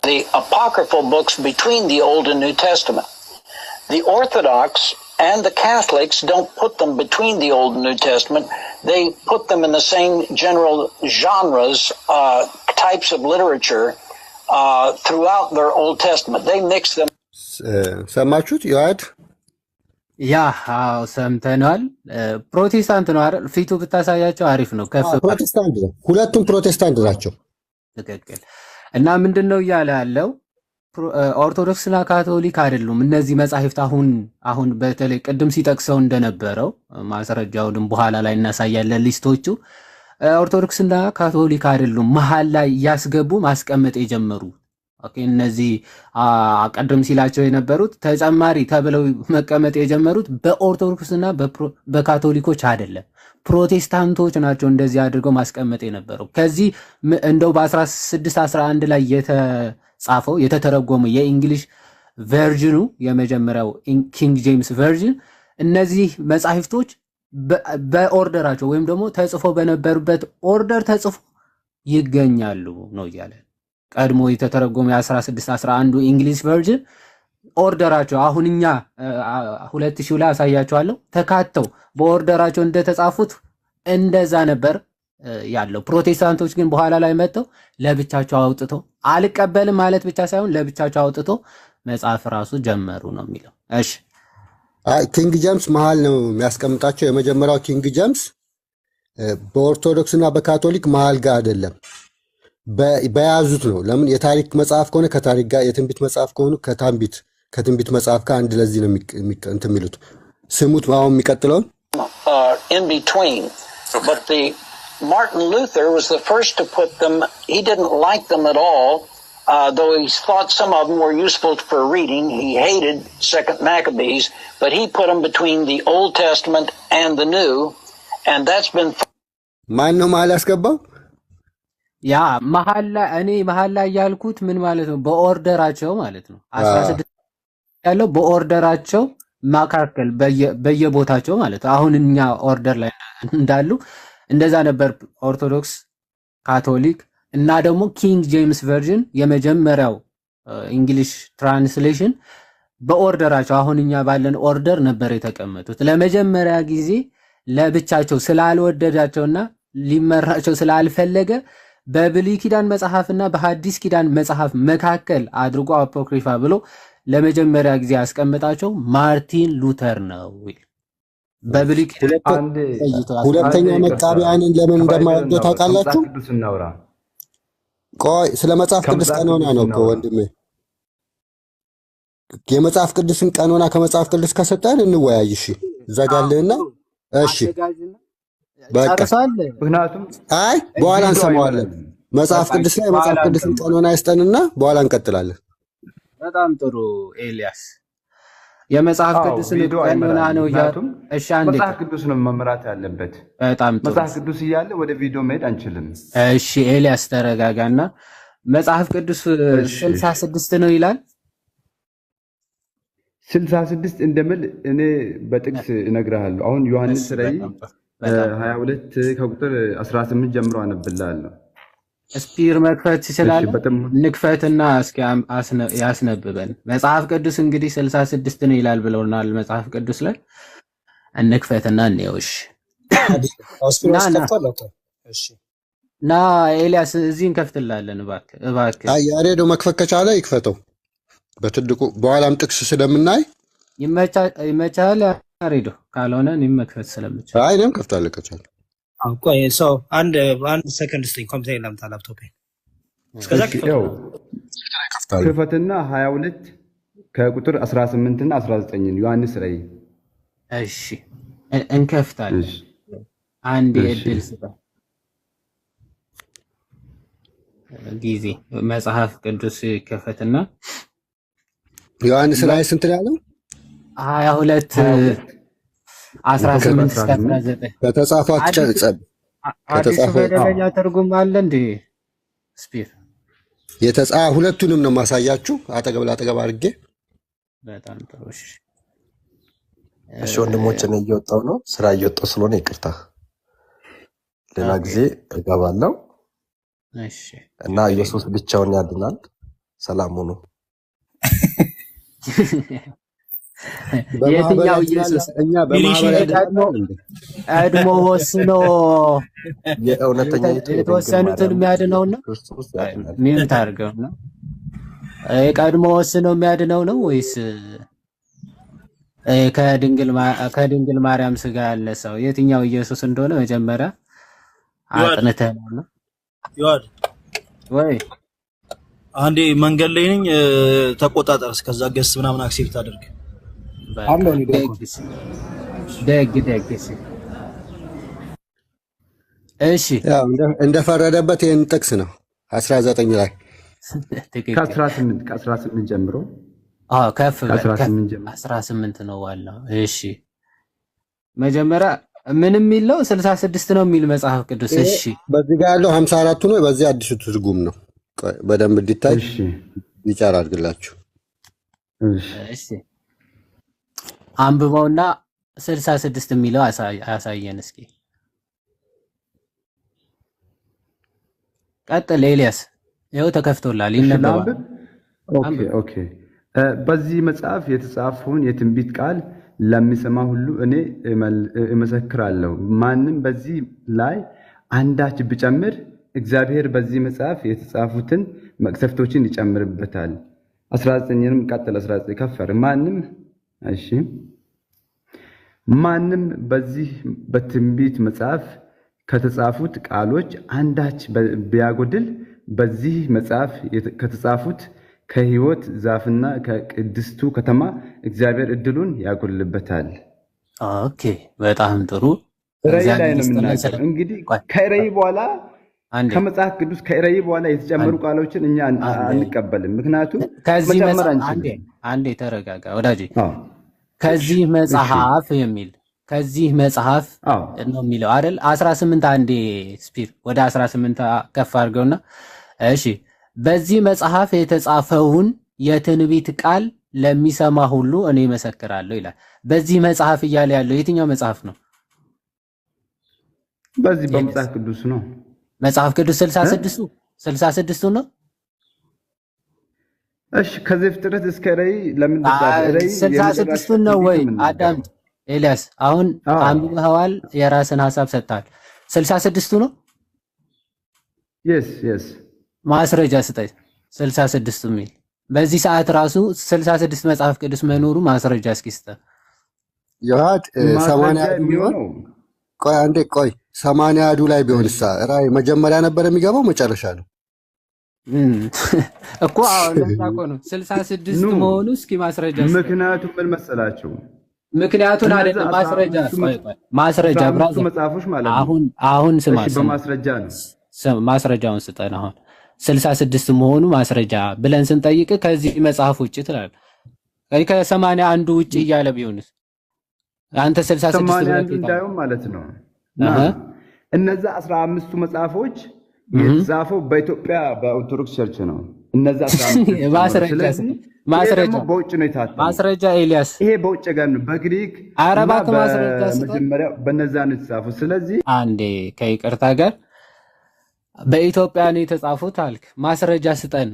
the apocryphal books between the Old and New Testament. The Orthodox and the Catholics don't put them between the Old and New Testament. They put them in the same general genres, types of literature throughout their Old Testament. They mix them. ሰማችሁት? ዮሐድ ያ አዎ ሰምተናል። ፕሮቴስታንት ነው አይደል? ፊቱ ብታሳያቸው አሪፍ ነው። ከፍ ፕሮቴስታንት ነው። ሁለቱም ፕሮቴስታንት ናቸው። ትክክል። እና ምንድነው እያለ ያለው ኦርቶዶክስና ካቶሊክ አይደሉም እነዚህ መጻሕፍት። አሁን በተለይ ቅድም ሲጠቅሰው እንደነበረው ማስረጃውንም በኋላ ላይ እናሳያለን ሊስቶቹ። ኦርቶዶክስና ካቶሊክ አይደሉም መሃል ላይ እያስገቡ ማስቀመጥ የጀመሩ። ኦኬ እነዚህ ቀደም ሲላቸው የነበሩት ተጨማሪ ተብለው መቀመጥ የጀመሩት በኦርቶዶክስና በካቶሊኮች አይደለም፣ ፕሮቴስታንቶች ናቸው እንደዚህ አድርገው ማስቀመጥ የነበረው። ከዚህ እንደው በ1611 ላይ የተጻፈው የተተረጎመ የእንግሊሽ ቨርዥኑ የመጀመሪያው ኪንግ ጄምስ ቨርዥን እነዚህ መጻሕፍቶች በኦርደራቸው ወይም ደግሞ ተጽፎ በነበሩበት ኦርደር ተጽፎ ይገኛሉ ነው እያለ ቀድሞ የተተረጎመ የ1611 እንግሊሽ ቨርዥን ኦርደራቸው አሁን እኛ 2000 ላይ አሳያቸዋለሁ ተካተው በኦርደራቸው እንደተጻፉት እንደዛ ነበር ያለው። ፕሮቴስታንቶች ግን በኋላ ላይ መጥተው ለብቻቸው አውጥተው አልቀበልም ማለት ብቻ ሳይሆን ለብቻቸው አውጥተው መጽሐፍ ራሱ ጀመሩ ነው የሚለው። እሺ ኪንግ ጄምስ መሃል ነው የሚያስቀምጣቸው። የመጀመሪያው ኪንግ ጄምስ በኦርቶዶክስና በካቶሊክ መሃል ጋር አይደለም በያዙት ነው። ለምን የታሪክ መጽሐፍ ከሆነ ከታሪክ ጋር፣ የትንቢት መጽሐፍ ከሆኑ ከትንቢት መጽሐፍ ጋር አንድ ለዚህ ነው እንትን የሚሉት። ስሙት አሁን የሚቀጥለውን in between. But the Martin Luther was the first to put them. He didn't like them at all, though he thought some of them were useful for reading. He hated Second Maccabees, but he put them between the Old Testament and the New, and that's been. ማን ነው መሃል ያስገባው? ያ መሃል ላይ ያልኩት ምን ማለት ነው? በኦርደራቸው ማለት ነው። 16 ያለው በኦርደራቸው ማካከል በየቦታቸው ማለት ነው። አሁን እኛ ኦርደር ላይ እንዳሉ እንደዛ ነበር ኦርቶዶክስ፣ ካቶሊክ እና ደግሞ ኪንግ ጄምስ ቨርዥን የመጀመሪያው እንግሊሽ ትራንስሌሽን በኦርደራቸው አሁን እኛ ባለን ኦርደር ነበር የተቀመጡት። ለመጀመሪያ ጊዜ ለብቻቸው ስላልወደዳቸውና ሊመራቸው ስላልፈለገ በብሉይ ኪዳን መጽሐፍና በሐዲስ ኪዳን መጽሐፍ መካከል አድርጎ አፖክሪፋ ብሎ ለመጀመሪያ ጊዜ ያስቀመጣቸው ማርቲን ሉተር ነው። በብሉይ ኪዳን ሁለተኛ መቃቢያንን ለምን እንደማይወደው ታውቃላችሁ? ቆይ ስለ መጽሐፍ ቅዱስ ቀኖና ነው እኮ ወንድሜ። የመጽሐፍ ቅዱስን ቀኖና ከመጽሐፍ ቅዱስ ከሰጠን እንወያይ። እሺ ዘጋልህና እሺ በቃ ምክንያቱም አይ በኋላ እንሰማዋለን። መጽሐፍ ቅዱስ ላይ መጽሐፍ ቅዱስን ቀኖና ይስጠንና በኋላ እንቀጥላለን። በጣም ጥሩ ኤልያስ፣ የመጽሐፍ ቅዱስን ቀኖና ነው ያቱም። እሺ አንዴ መጽሐፍ ቅዱስ ነው መምራት ያለበት። በጣም ጥሩ። መጽሐፍ ቅዱስ እያለ ወደ ቪዲዮ መሄድ አንችልም። እሺ ኤልያስ ተረጋጋና፣ መጽሐፍ ቅዱስ 66 ነው ይላል። 66 እንደምል እኔ በጥቅስ እነግርሃለሁ። አሁን ዮሐንስ ራዕይ 22 ከቁጥር 18 ጀምሮ አነብልሃለሁ። ስፒር መክፈት ይችላል። ንክፈትና እስኪ ያስነብበን። መጽሐፍ ቅዱስ እንግዲህ 66 ነው ይላል ብለውናል። መጽሐፍ ቅዱስ ላይ እንክፈትና እንየውሽ ና ኤልያስ እዚህ እንከፍትላለን። እባክህ ያሬዶ መክፈት ከቻለ ይክፈተው በትልቁ በኋላም ጥቅስ ስለምናይ ይመቻል። ያሬዶ ካልሆነ እኔም መክፈት ስለምችል አይ እኔም ከፍታለሁ ከቻለ ቆይ ሰው አንድ ሰከንድ ስጠኝ። ኮምፒውተር ላምጣ ላፕቶፔ እስከዛ ክፈትና 22 ከቁጥር 18 እና 19 ዮሐንስ ራዕይ። እሺ እንከፍታለን። አንድ እድል ስጠ ጊዜ መጽሐፍ ቅዱስ ከፈትና ዮሐንስ ራዕይ ስንት ያለው 22 18 እስከ 19 ከተጻፈው አትጨርጸብ። ከተጻፈው በደረጃ ትርጉም አለ እንዴ? ስፒር ሁለቱንም ነው ማሳያችሁ አጠገብ ላጠገብ አድርጌ። በጣም ጥሩ። እሺ ወንድሞች፣ እኔ እየወጣሁ ነው፣ ስራ እየወጣሁ ስለሆነ ይቅርታ። ሌላ ጊዜ እገባለሁ። እሺ። እና ኢየሱስ ብቻውን ያድናል። ሰላም ሁኑ። የትኛው በማህበር ኢየሱስ እኛ ሚሊሺ በማህበር ቀድሞ ወስኖ የእውነተኛ የተወሰኑትን የሚያድነውና ክርስቶስ ያድናል። ሚዩት አድርገው ነው ቀድሞ ወስኖ የሚያድነው ነው ወይስ ከድንግል ማርያም ስጋ ያለ ሰው? የትኛው ኢየሱስ እንደሆነ መጀመሪያ አጥንተህ ነው ይዋድ ወይ? አንዴ መንገድ ላይ ነኝ፣ ተቆጣጠር። እስከዛ ገስ ምናምን አክሴፕት አድርግ። አለው ነው ደግ እሺ፣ ያው እንደፈረደበት ይህን ጥቅስ ነው 19 ላይ ከ18 ጀምሮ ከፍ ከ18 ጀምሮ 18 ነው ዋናው። እሺ መጀመሪያ ምንም የሚለው 66 ነው የሚል መጽሐፍ ቅዱስ። እሺ በዚህ ጋር ያለው 54 ነው። በዚህ አዲሱ ትርጉም ነው። በደንብ እንዲታይ ይቻላል አድርግላችሁ። እሺ አንብበውና 66 የሚለው አሳየን እስኪ። ቀጥል ኤልያስ፣ ይኸው ተከፍቶላል፣ ይነበባል። ኦኬ በዚህ መጽሐፍ የተጻፈውን የትንቢት ቃል ለሚሰማ ሁሉ እኔ እመሰክራለሁ። ማንም በዚህ ላይ አንዳች ቢጨምር እግዚአብሔር በዚህ መጽሐፍ የተጻፉትን መቅሰፍቶችን ይጨምርበታል። 19ንም ቀጥል 19 ከፈር ማንም በዚህ በትንቢት መጽሐፍ ከተጻፉት ቃሎች አንዳች ቢያጎድል በዚህ መጽሐፍ ከተጻፉት ከሕይወት ዛፍና ከቅድስቱ ከተማ እግዚአብሔር እድሉን ያጎልበታል። ኦኬ በጣም ጥሩ። ራእይ ላይ ነው የምናገር። እንግዲህ ከራእይ በኋላ ከመጽሐፍ ቅዱስ ከራእይ በኋላ የተጨመሩ ቃሎችን እኛ አንቀበልም። ምክንያቱም ከዚህ መጽሐፍ አንዴ ተረጋጋ ወዳጄ። ከዚህ መጽሐፍ የሚል ከዚህ መጽሐፍ ነው የሚለው አይደል? 18 አንዴ ስፒር ወደ 18 ከፍ አድርገውና እሺ በዚህ መጽሐፍ የተጻፈውን የትንቢት ቃል ለሚሰማ ሁሉ እኔ መሰክራለሁ ይላል። በዚህ መጽሐፍ እያለ ያለው የትኛው መጽሐፍ ነው? በዚህ በመጽሐፍ ቅዱስ ነው። መጽሐፍ ቅዱስ 66 ነው። እሺ ከዘፍጥረት እስከ ራእይ ለምን ተጻፈ? ራእይ 66 ነው ወይ? አዳምጥ ኤልያስ፣ አሁን አንብበዋል፣ የራስን ሐሳብ ሰጥታል። 66 ነው። yes ማስረጃ ስጠኝ። 66 የሚል በዚህ ሰዓት ራሱ 66 መጽሐፍ ቅዱስ መኖሩ ማስረጃ እስኪ ስጠኝ። ይዋድ 80 ቢሆን ቆይ አንዴ ቆይ 80 ላይ ቢሆንሳ ራእይ መጀመሪያ ነበር የሚገባው መጨረሻ ነው እኮ? አሁን ለታቆ ነው 66 መሆኑ እስኪ ማስረጃ ስጠኝ። ምክንያቱም ምን መሰላችሁ? ምክንያቱን አይደለም ማስረጃ ብራዘር መጽሐፎች ማለት ነው። አሁን ስማ በማስረጃ ነው። ማስረጃውን ስጠን። አሁን 66 መሆኑ ማስረጃ ብለን ስንጠይቅ ከዚህ መጽሐፍ ውጭ ትላለህ። ከ81 ውጭ እያለ ቢሆንስ አንተ 66 እንዳይሆን ማለት ነው። እነዛ 15ቱ መጽሐፎች የተጻፈው በኢትዮጵያ በኦርቶዶክስ ቸርች ነው። እነዛ 15 ማስረጃ በውጭ ነው የታተመው። ማስረጃ ኤልያስ፣ ይሄ በውጭ ጋር ነው በግሪክ አረባት ማስረጃ መጀመሪያ በነዛ ነው የተጻፈው። ስለዚህ አንዴ ከይቅርታ ጋር በኢትዮጵያ ነው የተጻፉት አልክ። ማስረጃ ስጠን።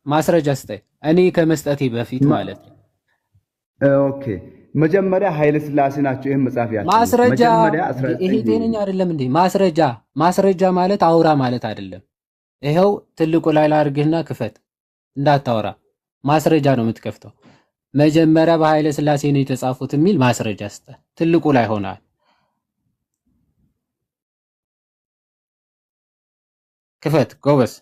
ማስረጃ ስጠን እኔ ከመስጠቴ በፊት ማለት ነው። ኦኬ መጀመሪያ ኃይለ ሥላሴ ናቸው ይሄን መጽሐፍ ያለው። ማስረጃ ይሄ ጤነኛ አይደለም እንዴ? ማስረጃ ማለት አውራ ማለት አይደለም። ይሄው ትልቁ ላይ ላድርግህና ክፈት፣ እንዳታወራ ማስረጃ ነው የምትከፍተው። መጀመሪያ በኃይለ ሥላሴ ነው የተጻፉት የሚል ማስረጃ ስጠን። ትልቁ ላይ ሆናል። ክፈት ጎበስ።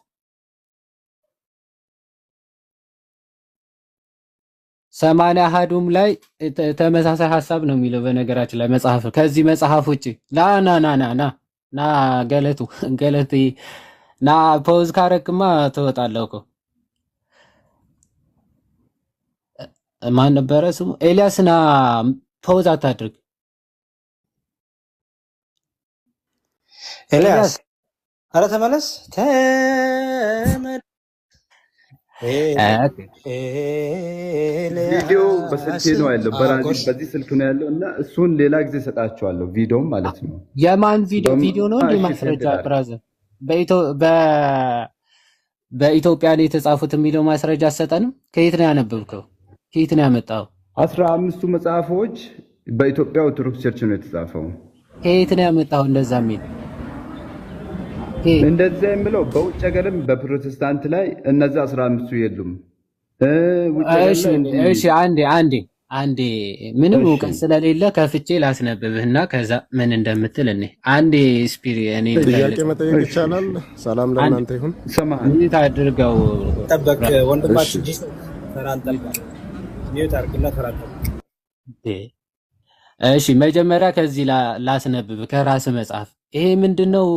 80 ላይ ተመሳሳይ ሐሳብ ነው የሚለው። በነገራችን ላይ መጽሐፍ ከዚህ መጽሐፍ ውጪ ና ገለቱ ና ፖዝ ካረክማ ትወጣለህ እኮ። ማን ነበረ ስሙ? ኤልያስ ና ፖዝ አታድርግ ኤልያስ። አረ ተመለስ ቪዲዮ በስልኬ ነው ያለው፣ በዚህ ስልክ ነው ያለው እና እሱን ሌላ ጊዜ እሰጣችኋለሁ። ቪዲዮም ማለት ነው። የማን ቪዲዮ? ቪዲዮ ነው እንደ ማስረጃ ብራዘር። በኢትዮጵያ ላይ የተጻፉት የሚለው ማስረጃ አሰጠንም። ከየት ነው ያነበብከው? ከየት ነው ያመጣው? 15ቱ መጽሐፎች በኢትዮጵያ ኦርቶዶክስ ቸርች ነው የተጻፈው። ከየት ነው ያመጣው እንደዛ የሚል? እንደዛ የሚለው በውጭ ሀገርም በፕሮቴስታንት ላይ እነዛ 15ቱ የሉም። ውጭ ሀገር እሺ ላይ እሺ፣ አንዴ ምንም እሺ እውቀት ስለሌለ ከፍቼ ላስነብብህና ከዛ ምን እንደምትል እኔ አንዴ ስፒሪ እኔ ጥያቄ ልጠይቅ። መጠየቅ እሺ ይቻላል? ሰላም አንድ ለእናንተ ይሁን። ሰማሃል። ሚዩት አድርገው ጠበቅ ብራ እሺ ወንድማችን ጂስ ተራን ጠብቅ። ሚዩት አድርግና ተራን ጠብቅ። እሺ መጀመሪያ ከዚህ ላስነብብ ከራስ መጽሐፍ። ይሄ ምንድነው?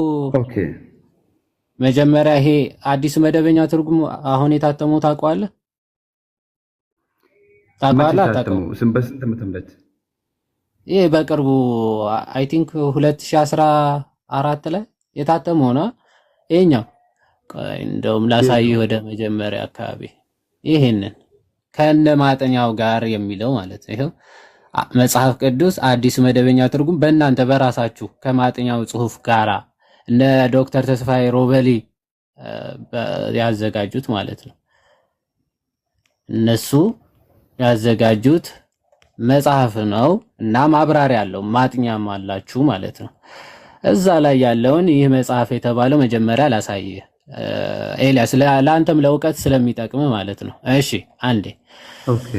ኦኬ መጀመሪያ ይሄ አዲስ መደበኛ ትርጉም አሁን የታተመው ታውቀዋለህ? መቼ ታውቀዋለህ? ታተሙ? አታውቀውም? በስንት ዓመተ ምህረት? ይሄ በቅርቡ አይ ቲንክ 2014 ላይ የታተመው ነው። ይሄኛው ቆይ እንደውም ላሳይህ ወደ መጀመሪያ አካባቢ ይሄንን ከነ ማጠኛው ጋር የሚለው ማለት ነው። ይሄው መጽሐፍ ቅዱስ አዲስ መደበኛ ትርጉም በእናንተ በራሳችሁ ከማጠኛው ጽሑፍ ጋራ እነ ዶክተር ተስፋዬ ሮበሊ ያዘጋጁት ማለት ነው። እነሱ ያዘጋጁት መጽሐፍ ነው እና ማብራሪያ አለው ማጥኛም አላችሁ ማለት ነው። እዛ ላይ ያለውን ይህ መጽሐፍ የተባለው መጀመሪያ ላሳይህ ኤልያስ፣ ለአንተም ለእውቀት ስለሚጠቅም ማለት ነው። እሺ አንዴ ኦኬ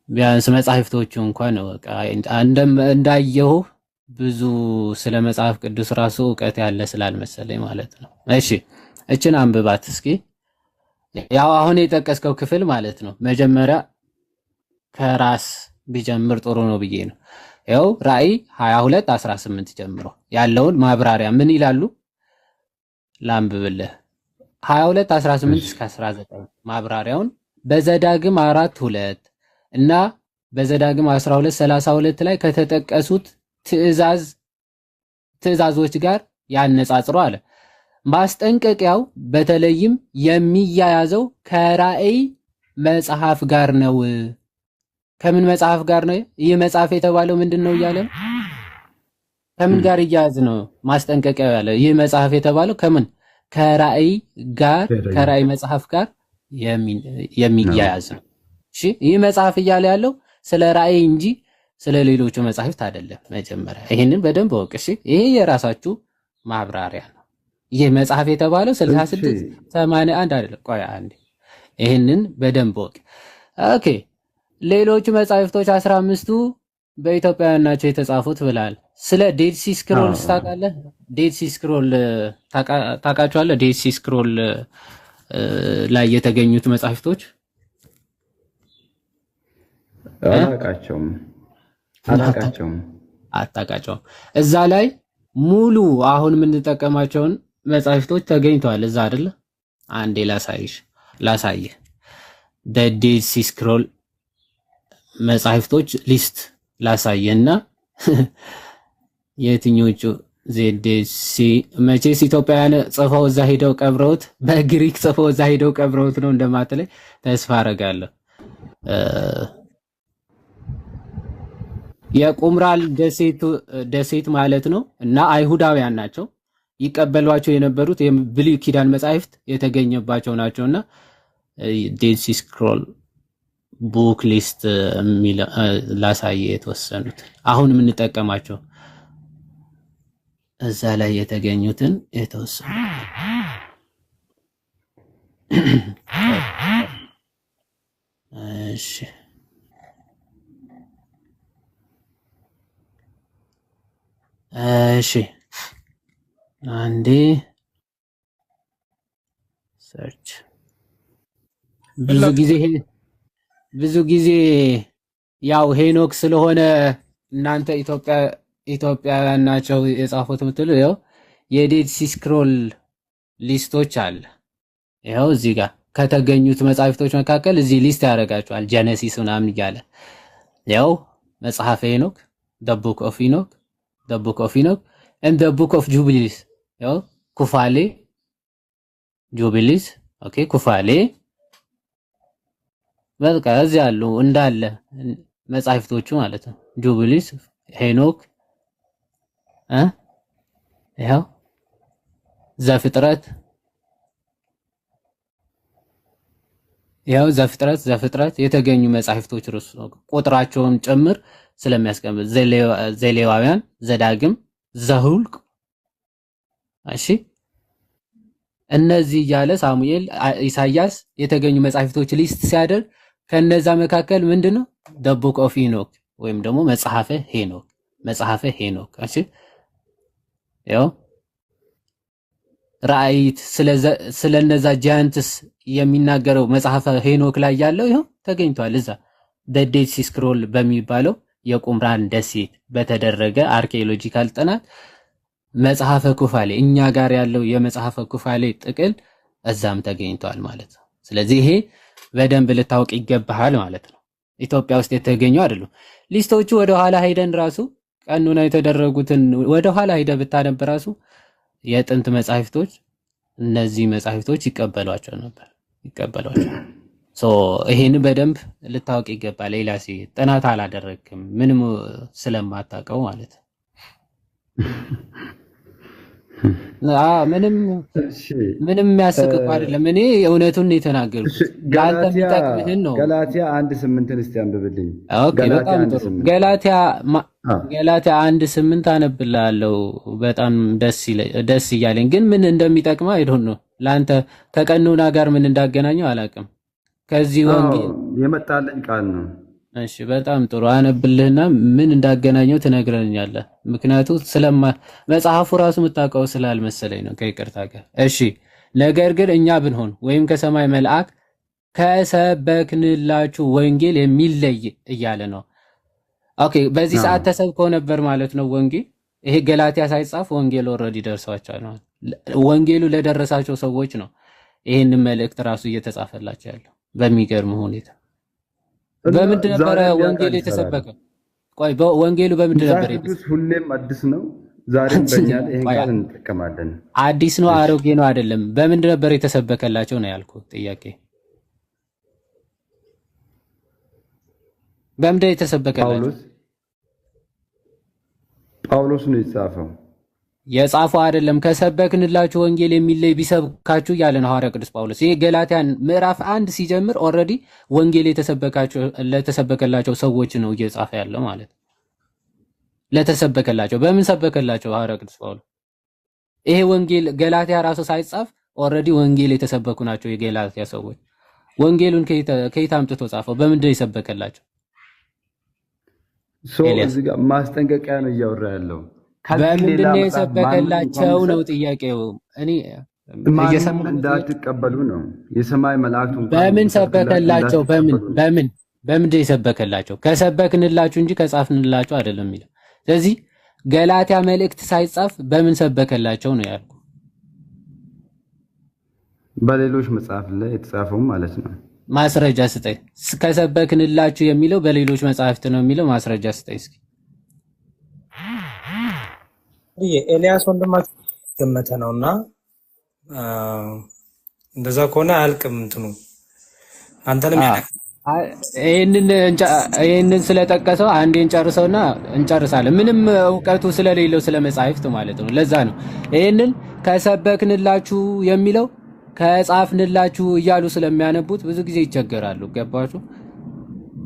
ቢያንስ መጽሐፍቶቹ እንኳን በቃ እንዳየሁ ብዙ ስለ መጽሐፍ ቅዱስ ራሱ እውቀት ያለ ስላልመሰለኝ ማለት ነው። እሺ እችን አንብባት እስኪ። ያው አሁን የጠቀስከው ክፍል ማለት ነው መጀመሪያ ከራስ ቢጀምር ጥሩ ነው ብዬ ነው። ያው ራእይ 22:18 ጀምሮ ያለውን ማብራሪያ ምን ይላሉ ላንብብልህ። 22:18 እሺ እስከ 19 ማብራሪያውን በዘዳግም 4:2 እና በዘዳግም 12:32 ላይ ከተጠቀሱት ትእዛዞች ጋር ያነጻጽሩ አለ። ማስጠንቀቂያው በተለይም የሚያያዘው ከራእይ መጽሐፍ ጋር ነው። ከምን መጽሐፍ ጋር ነው? ይህ መጽሐፍ የተባለው ምንድን ነው እያለ ነው? ከምን ጋር እያያዝ ነው ማስጠንቀቂያው ያለ? ይህ መጽሐፍ የተባለው ከምን ከራእይ ጋር ከራእይ መጽሐፍ ጋር የሚያያዝ ነው። እሺ ይህ መጽሐፍ እያለ ያለው ስለ ራእይ እንጂ ስለ ሌሎቹ መጽሐፍት አይደለም። መጀመሪያ ይሄንን በደንብ ወቅ። እሺ ይሄ የራሳችሁ ማብራሪያ ነው። ይህ መጽሐፍ የተባለው 6681 አይደለም። ቆይ አንዴ ይሄንን በደንብ ወቅ። ኦኬ ሌሎቹ መጽሐፍቶች 15ቱ በኢትዮጵያውያን ናቸው የተጻፉት ብላል። ስለ ዴድ ሲ ስክሮልስ ታውቃለህ? ዴድ ሲ ስክሮል ታውቃቸዋለህ? ዴድ ሲ ስክሮል ላይ የተገኙት መጽሐፍቶች አላቃቸውም አታውቃቸውም። እዛ ላይ ሙሉ አሁን የምንጠቀማቸውን መጽሐፍቶች ተገኝተዋል እዛ አይደለ? አንዴ ላሳይህ ዴድ ሲ ስክሮል መጽሐፍቶች ሊስት ላሳየና የትኞቹ ዜድሲ መቼስ ኢትዮጵያውያን ጽፈው እዛ ሄደው ቀብረውት በግሪክ ጽፈው እዛ ሄደው ቀብረውት ነው እንደማትለኝ ተስፋ አደርጋለሁ። የቁምራል ደሴት ማለት ነው እና አይሁዳውያን ናቸው ይቀበሏቸው የነበሩት የብሉይ ኪዳን መጻሕፍት የተገኘባቸው ናቸውና ዴድ ሲ ስክሮል ቡክ ሊስት ላሳየ የተወሰኑት አሁን የምንጠቀማቸው እዛ ላይ የተገኙትን የተወሰኑ እሺ እሺ አንዴ ሰርች ብዙ ጊዜ ያው ሄኖክ ስለሆነ እናንተ ኢትዮጵያውያን ናቸው የጻፉት የምትሉ ያው የዴድ ሲ ስክሮል ሊስቶች አለ። ያው እዚህ ጋር ከተገኙት መጻሕፍቶች መካከል እዚህ ሊስት ያደርጋቸዋል። ጀነሲስ ምናምን እያለ ያው መጽሐፈ ሄኖክ፣ the book of Enoch and the book of Jubilees ያው ኩፋሌ ጁቢሊስ ኦኬ ኩፋሌ በቃ እዚህ ያሉ እንዳለ መጻሕፍቶቹ ማለት ነው። ጁቢሊስ ሄኖክ ያው ዘፍጥረት ያው ዘፍጥረት የተገኙ መጻሕፍቶች ርዕስ ነው ቁጥራቸውን ጭምር ስለሚያስቀምጥ ዘሌዋውያን፣ ዘዳግም፣ ዘሁልቅ እሺ እነዚህ እያለ ሳሙኤል፣ ኢሳያስ የተገኙ መጻሕፍቶች ሊስት ሲያደርግ ከነዛ መካከል ምንድነው the book of ሄኖክ ወይም ደግሞ መጽሐፈ ሄኖክ እሺ ያው ራእይት ስለነዛ ጃያንትስ የሚናገረው መጽሐፈ ሄኖክ ላይ ያለው ይኸው ተገኝቷል እዛ the dead sea scroll በሚባለው የቁምራን ደሴት በተደረገ አርኪኦሎጂካል ጥናት መጽሐፈ ኩፋሌ እኛ ጋር ያለው የመጽሐፈ ኩፋሌ ጥቅል እዛም ተገኝቷል ማለት ነው። ስለዚህ ይሄ በደንብ ልታውቅ ይገባሃል ማለት ነው። ኢትዮጵያ ውስጥ የተገኙ አይደሉም ሊስቶቹ። ወደ ኋላ ሄደን ራሱ ቀኑና የተደረጉትን ወደ ኋላ ሄደ ብታነብ ራሱ የጥንት መጻሕፍቶች እነዚህ መጻሕፍቶች ይቀበሏቸው ነበር። ይሄን በደንብ ልታውቅ ይገባል። ሌላ ጥናት አላደረግክም ምንም ስለማታውቀው ማለት ነው። ምንም የሚያስቅቅ አይደለም። እኔ እውነቱን ነው የተናገርኩት። ለአንተ የሚጠቅምህን ነው። ገላትያ 1:8 እስቲ አንብብልኝ። ኦኬ በጣም ጥሩ። ገላትያ 1:8 አነብልሃለሁ። በጣም ደስ እያለኝ ግን ምን እንደሚጠቅመው አይዶን ነው። ለአንተ ከቀኑና ጋር ምን እንዳገናኘው አላውቅም። ከዚህ ወንጌል የመጣልኝ ቃል ነው። እሺ በጣም ጥሩ አነብልህና ምን እንዳገናኘው ትነግረኛለህ። ምክንያቱም መጽሐፉ ራሱ የምታውቀው ስላልመሰለኝ ነው ከይቅርታ ጋር። እሺ ነገር ግን እኛ ብንሆን ወይም ከሰማይ መልአክ ከሰበክንላችሁ ወንጌል የሚለይ እያለ ነው። ኦኬ በዚህ ሰዓት ተሰብኮ ነበር ማለት ነው ወንጌል። ይሄ ገላትያ ሳይጻፍ ወንጌል ኦልሬዲ ደርሷቸዋል ነው። ወንጌሉ ለደረሳቸው ሰዎች ነው ይሄንን መልእክት ራሱ እየተጻፈላቸው ያለው በሚገርም ሁኔታ። በምንድን ነበር ወንጌል የተሰበከው? ቆይ ወንጌሉ በምንድን ነበር የተሰበከው? ሁሌም አዲስ ነው። ዛሬም በእኛ ይሄን ቃል እንጠቀማለን። አዲስ ነው አሮጌ ነው አይደለም። በምንድን ነበር የተሰበከላቸው ነው ያልኩት ጥያቄ። በምንድን የተሰበከላቸው? ጳውሎስ ነው የጻፈው አይደለም። ከሰበክንላችሁ ወንጌል የሚለይ ቢሰብካችሁ እያለ ነው ሐዋርያ ቅዱስ ጳውሎስ። ይሄ ገላትያን ምዕራፍ 1 ሲጀምር ኦልሬዲ ወንጌል ለተሰበከላቸው ሰዎች ነው እየጻፈ ያለው ማለት ነው። ለተሰበከላቸው በምን ሰበከላቸው ሐዋርያ ቅዱስ ጳውሎስ? ይሄ ወንጌል ገላትያ ራሱ ሳይጻፍ ኦልሬዲ ወንጌል የተሰበኩ ናቸው የገላትያ ሰዎች። ወንጌሉን ከየት አምጥቶ ጻፈው? በምንድን ነው የሰበከላቸው? እዚህ ጋር ማስጠንቀቂያ ነው እያወራ ያለው። በምንድን ነው የሰበከላቸው ነው ጥያቄው። እኔ እየሰማሁ እንዳትቀበሉ ነው። የሰማይ መላእክቱን በምን ሰበከላቸው? በምንድን ነው የሰበከላቸው? ከሰበክንላችሁ እንጂ ከጻፍንላችሁ አይደለም የሚለው። ስለዚህ ገላትያ መልእክት ሳይጻፍ በምን ሰበከላቸው ነው ያልኩ። በሌሎች መጽሐፍ ላይ የተጻፈው ማለት ነው። ማስረጃ ስጠኝ። ከሰበክንላችሁ የሚለው በሌሎች መጽሐፍት ነው የሚለው ማስረጃ ስጠኝ እስኪ። ኤልያስ ወንድማችሁ ገመተ ነውና እንደዛ ከሆነ አያልቅም እንትኑ አንተንም ይሄንን ስለጠቀሰው አንዴ እንጨርሰውና እንጨርሳለን። ምንም እውቀቱ ስለሌለው ስለ መጻሕፍት ማለት ነው። ለዛ ነው ይሄንን ከሰበክንላችሁ የሚለው ከጻፍንላችሁ እያሉ ስለሚያነቡት ብዙ ጊዜ ይቸገራሉ። ገባችሁ?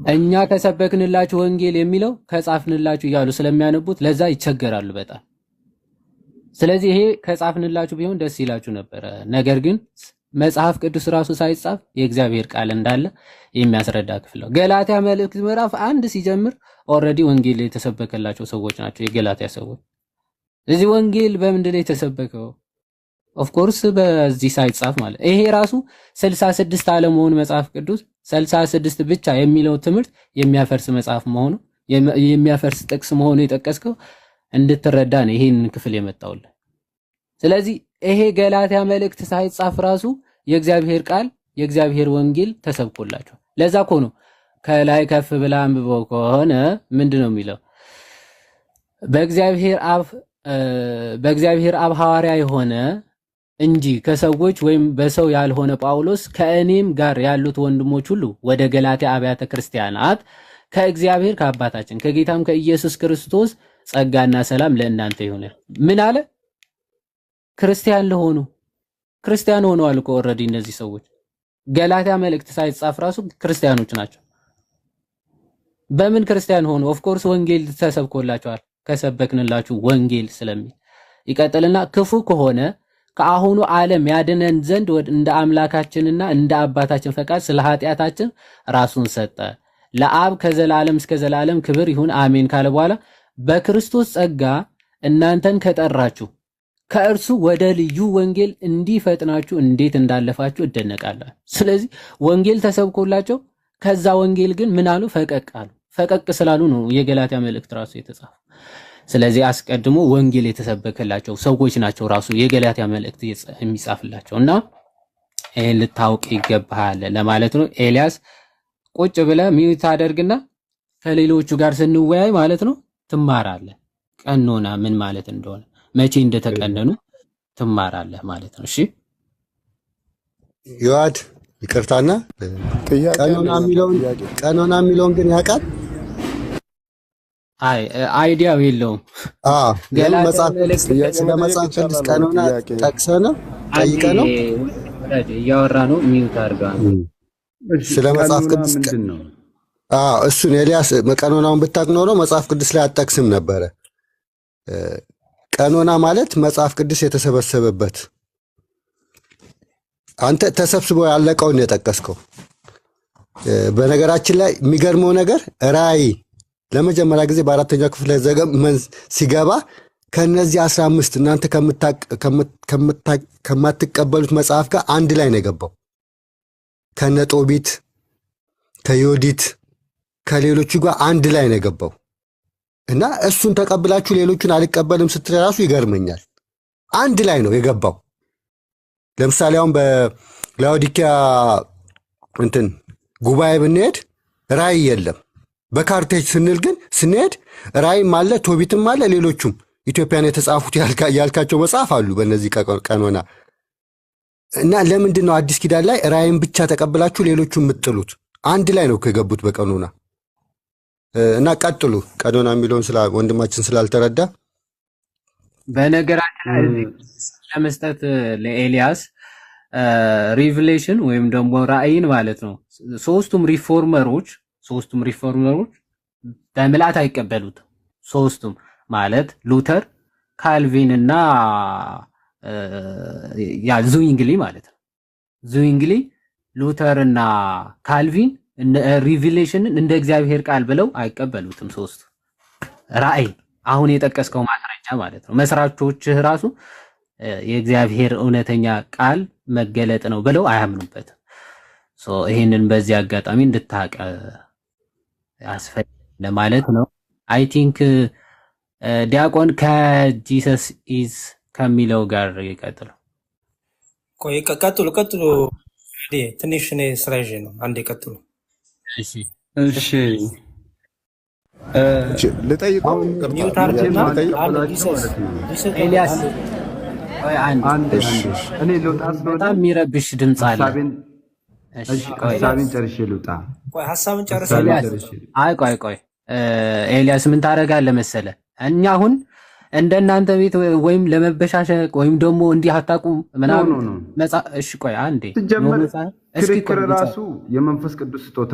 እኛ ከሰበክንላችሁ ወንጌል የሚለው ከጻፍንላችሁ እያሉ ስለሚያነቡት ለዛ ይቸገራሉ በጣም። ስለዚህ ይሄ ከጻፍንላችሁ ቢሆን ደስ ይላችሁ ነበረ። ነገር ግን መጽሐፍ ቅዱስ ራሱ ሳይጻፍ የእግዚአብሔር ቃል እንዳለ የሚያስረዳ ክፍል ነው። ገላትያ መልእክት ምዕራፍ 1 ሲጀምር ኦልሬዲ ወንጌል የተሰበከላቸው ሰዎች ናቸው የገላትያ ሰዎች። ስለዚህ ወንጌል በምንድን ነው የተሰበከው? ኦፍ ኮርስ በዚህ ሳይጻፍ ማለት ይሄ ራሱ 66 አለመሆኑ መጽሐፍ ቅዱስ 66 ብቻ የሚለው ትምህርት የሚያፈርስ መጽሐፍ መሆኑ የሚያፈርስ ጥቅስ መሆኑ የጠቀስከው እንድትረዳ ነው ይሄን ክፍል የመጣውልህ። ስለዚህ ይሄ ገላትያ መልእክት ሳይጻፍ ራሱ የእግዚአብሔር ቃል የእግዚአብሔር ወንጌል ተሰብኮላቸው። ለዛ እኮ ነው ከላይ ከፍ ብላ አንብበው ከሆነ ምንድነው የሚለው? በእግዚአብሔር አብ ሐዋርያ የሆነ እንጂ ከሰዎች ወይም በሰው ያልሆነ ጳውሎስ ከእኔም ጋር ያሉት ወንድሞች ሁሉ ወደ ገላትያ አብያተ ክርስቲያናት ከእግዚአብሔር ከአባታችን ከጌታም ከኢየሱስ ክርስቶስ ጸጋና ሰላም ለእናንተ ይሁን። ምን አለ? ክርስቲያን ሆነዋል እኮ ኦልሬዲ እነዚህ ሰዎች ገላትያ መልእክት ሳይጻፍ ራሱ ክርስቲያኖች ናቸው። በምን ክርስቲያን ሆኑ? ኦፍ ኮርስ ወንጌል ተሰብኮላቸዋል ከሰበክንላችሁ ወንጌል ስለሚል ይቀጥልና ክፉ ከሆነ ከአሁኑ ዓለም ያድነን ዘንድ እንደ አምላካችንና እንደ አባታችን ፈቃድ ስለ ኃጢአታችን ራሱን ሰጠ። ለአብ ከዘላለም እስከ ዘላለም ክብር ይሁን አሜን ካለ በኋላ በክርስቶስ ጸጋ እናንተን ከጠራችሁ ከእርሱ ወደ ልዩ ወንጌል እንዲፈጥናችሁ እንዴት እንዳለፋችሁ እደነቃለሁ። ስለዚህ ወንጌል ተሰብኮላቸው ከዛ ወንጌል ግን ምን አሉ? ፈቀቅ አሉ። ፈቀቅ ስላሉ ነው የገላትያ መልእክት ራሱ የተጻፈው። ስለዚህ አስቀድሞ ወንጌል የተሰበከላቸው ሰዎች ናቸው ራሱ የገላትያ መልእክት የሚጻፍላቸው እና ይሄን ልታውቅ ይገባሃል ለማለት ነው። ኤልያስ ቁጭ ብለህ ሚውት አደርግና ከሌሎቹ ጋር ስንወያይ ማለት ነው ትማራለህ። ቀኖና ምን ማለት እንደሆነ መቼ እንደተቀነኑ ትማራለህ ማለት ነው። እሺ ዮሐድ ይቅርታና ቀኖና የሚለውን ግን ያውቃል? አይ አይዲያው የለውም። ግን ስለ መጽሐፍ ቅዱስ ቀኖና ጠቅሰህ ነው ጠይቀህ ነው እያወራ ነው። ሚውት አድርጋ ስለ መጽሐፍ ቅዱስ እሱን ኤልያስ ቀኖናውን ብታውቅ ኖሮ መጽሐፍ ቅዱስ ላይ አጠቅስም ነበረ። ቀኖና ማለት መጽሐፍ ቅዱስ የተሰበሰበበት፣ አንተ ተሰብስቦ ያለቀውን የጠቀስከው። በነገራችን ላይ የሚገርመው ነገር ራእይ ለመጀመሪያ ጊዜ በአራተኛው ክፍለ ዘመን ሲገባ ከነዚህ 15 እናንተ ከማትቀበሉት መጽሐፍ ጋር አንድ ላይ ነው የገባው። ከነጦቢት ከዮዲት ከሌሎቹ ጋር አንድ ላይ ነው የገባው እና እሱን ተቀብላችሁ ሌሎቹን አልቀበልም ስትል ራሱ ይገርመኛል። አንድ ላይ ነው የገባው። ለምሳሌ አሁን በላውዲኪያ ጉባኤ ብንሄድ ራእይ የለም። በካርቴጅ ስንል ግን ስንሄድ ራእይም አለ፣ ቶቢትም አለ፣ ሌሎቹም ኢትዮጵያን የተጻፉት ያልካቸው መጽሐፍ አሉ በእነዚህ ቀኖና እና ለምንድን ነው አዲስ ኪዳን ላይ ራእይም ብቻ ተቀብላችሁ ሌሎቹን የምትጥሉት? አንድ ላይ ነው ከገቡት በቀኖና እና ቀጥሉ። ቀኖና የሚለውን ወንድማችን ስላልተረዳ በነገራችን ላይ ለመስጠት ለኤልያስ ሪቪሌሽን ወይም ደግሞ ራእይን ማለት ነው ሶስቱም ሪፎርመሮች በምልአት አይቀበሉትም። ሶስቱም ማለት ሉተር፣ ካልቪን እና ዙዊንግሊ ማለት ነው። ዙዊንግሊ፣ ሉተር እና ካልቪን ሪቪሌሽንን እንደ እግዚአብሔር ቃል ብለው አይቀበሉትም። ሶስቱ ራእይ አሁን የጠቀስከው ማስረጃ ማለት ነው። መስራቾችህ ራሱ የእግዚአብሔር እውነተኛ ቃል መገለጥ ነው ብለው አያምኑበትም። ይህንን በዚህ አጋጣሚ እንድታውቅ ያስፈልጋል ለማለት ነው። አይ ቲንክ ዲያቆን ከጂሰስ ኢዝ ከሚለው ጋር ይቀጥሉ። ቆይ ቀጥሉ። ትንሽ እኔ ስራ ይዤ ነው። አንዴ ቀጥሉ። እሺ ልጠይቀው ኤልያስ እኔ ልውጣ ስለሆነ በጣም የሚረብሽ ድምፅ አለ። ሀሳቤን ጨርሼ ልውጣ። ሀሳብን ጨርሰህ ቆይ ኤልያስ ምን ታደርጋለህ መሰለህ? እኛ አሁን እንደናንተ ቤት ወይም ለመበሻሸቅ ወይም ደግሞ እንዲህ አታውቁም ምናምን እሺ ቆይ አንዴ ሲጀመር ክርክር ራሱ የመንፈስ ቅዱስ ስጦታ።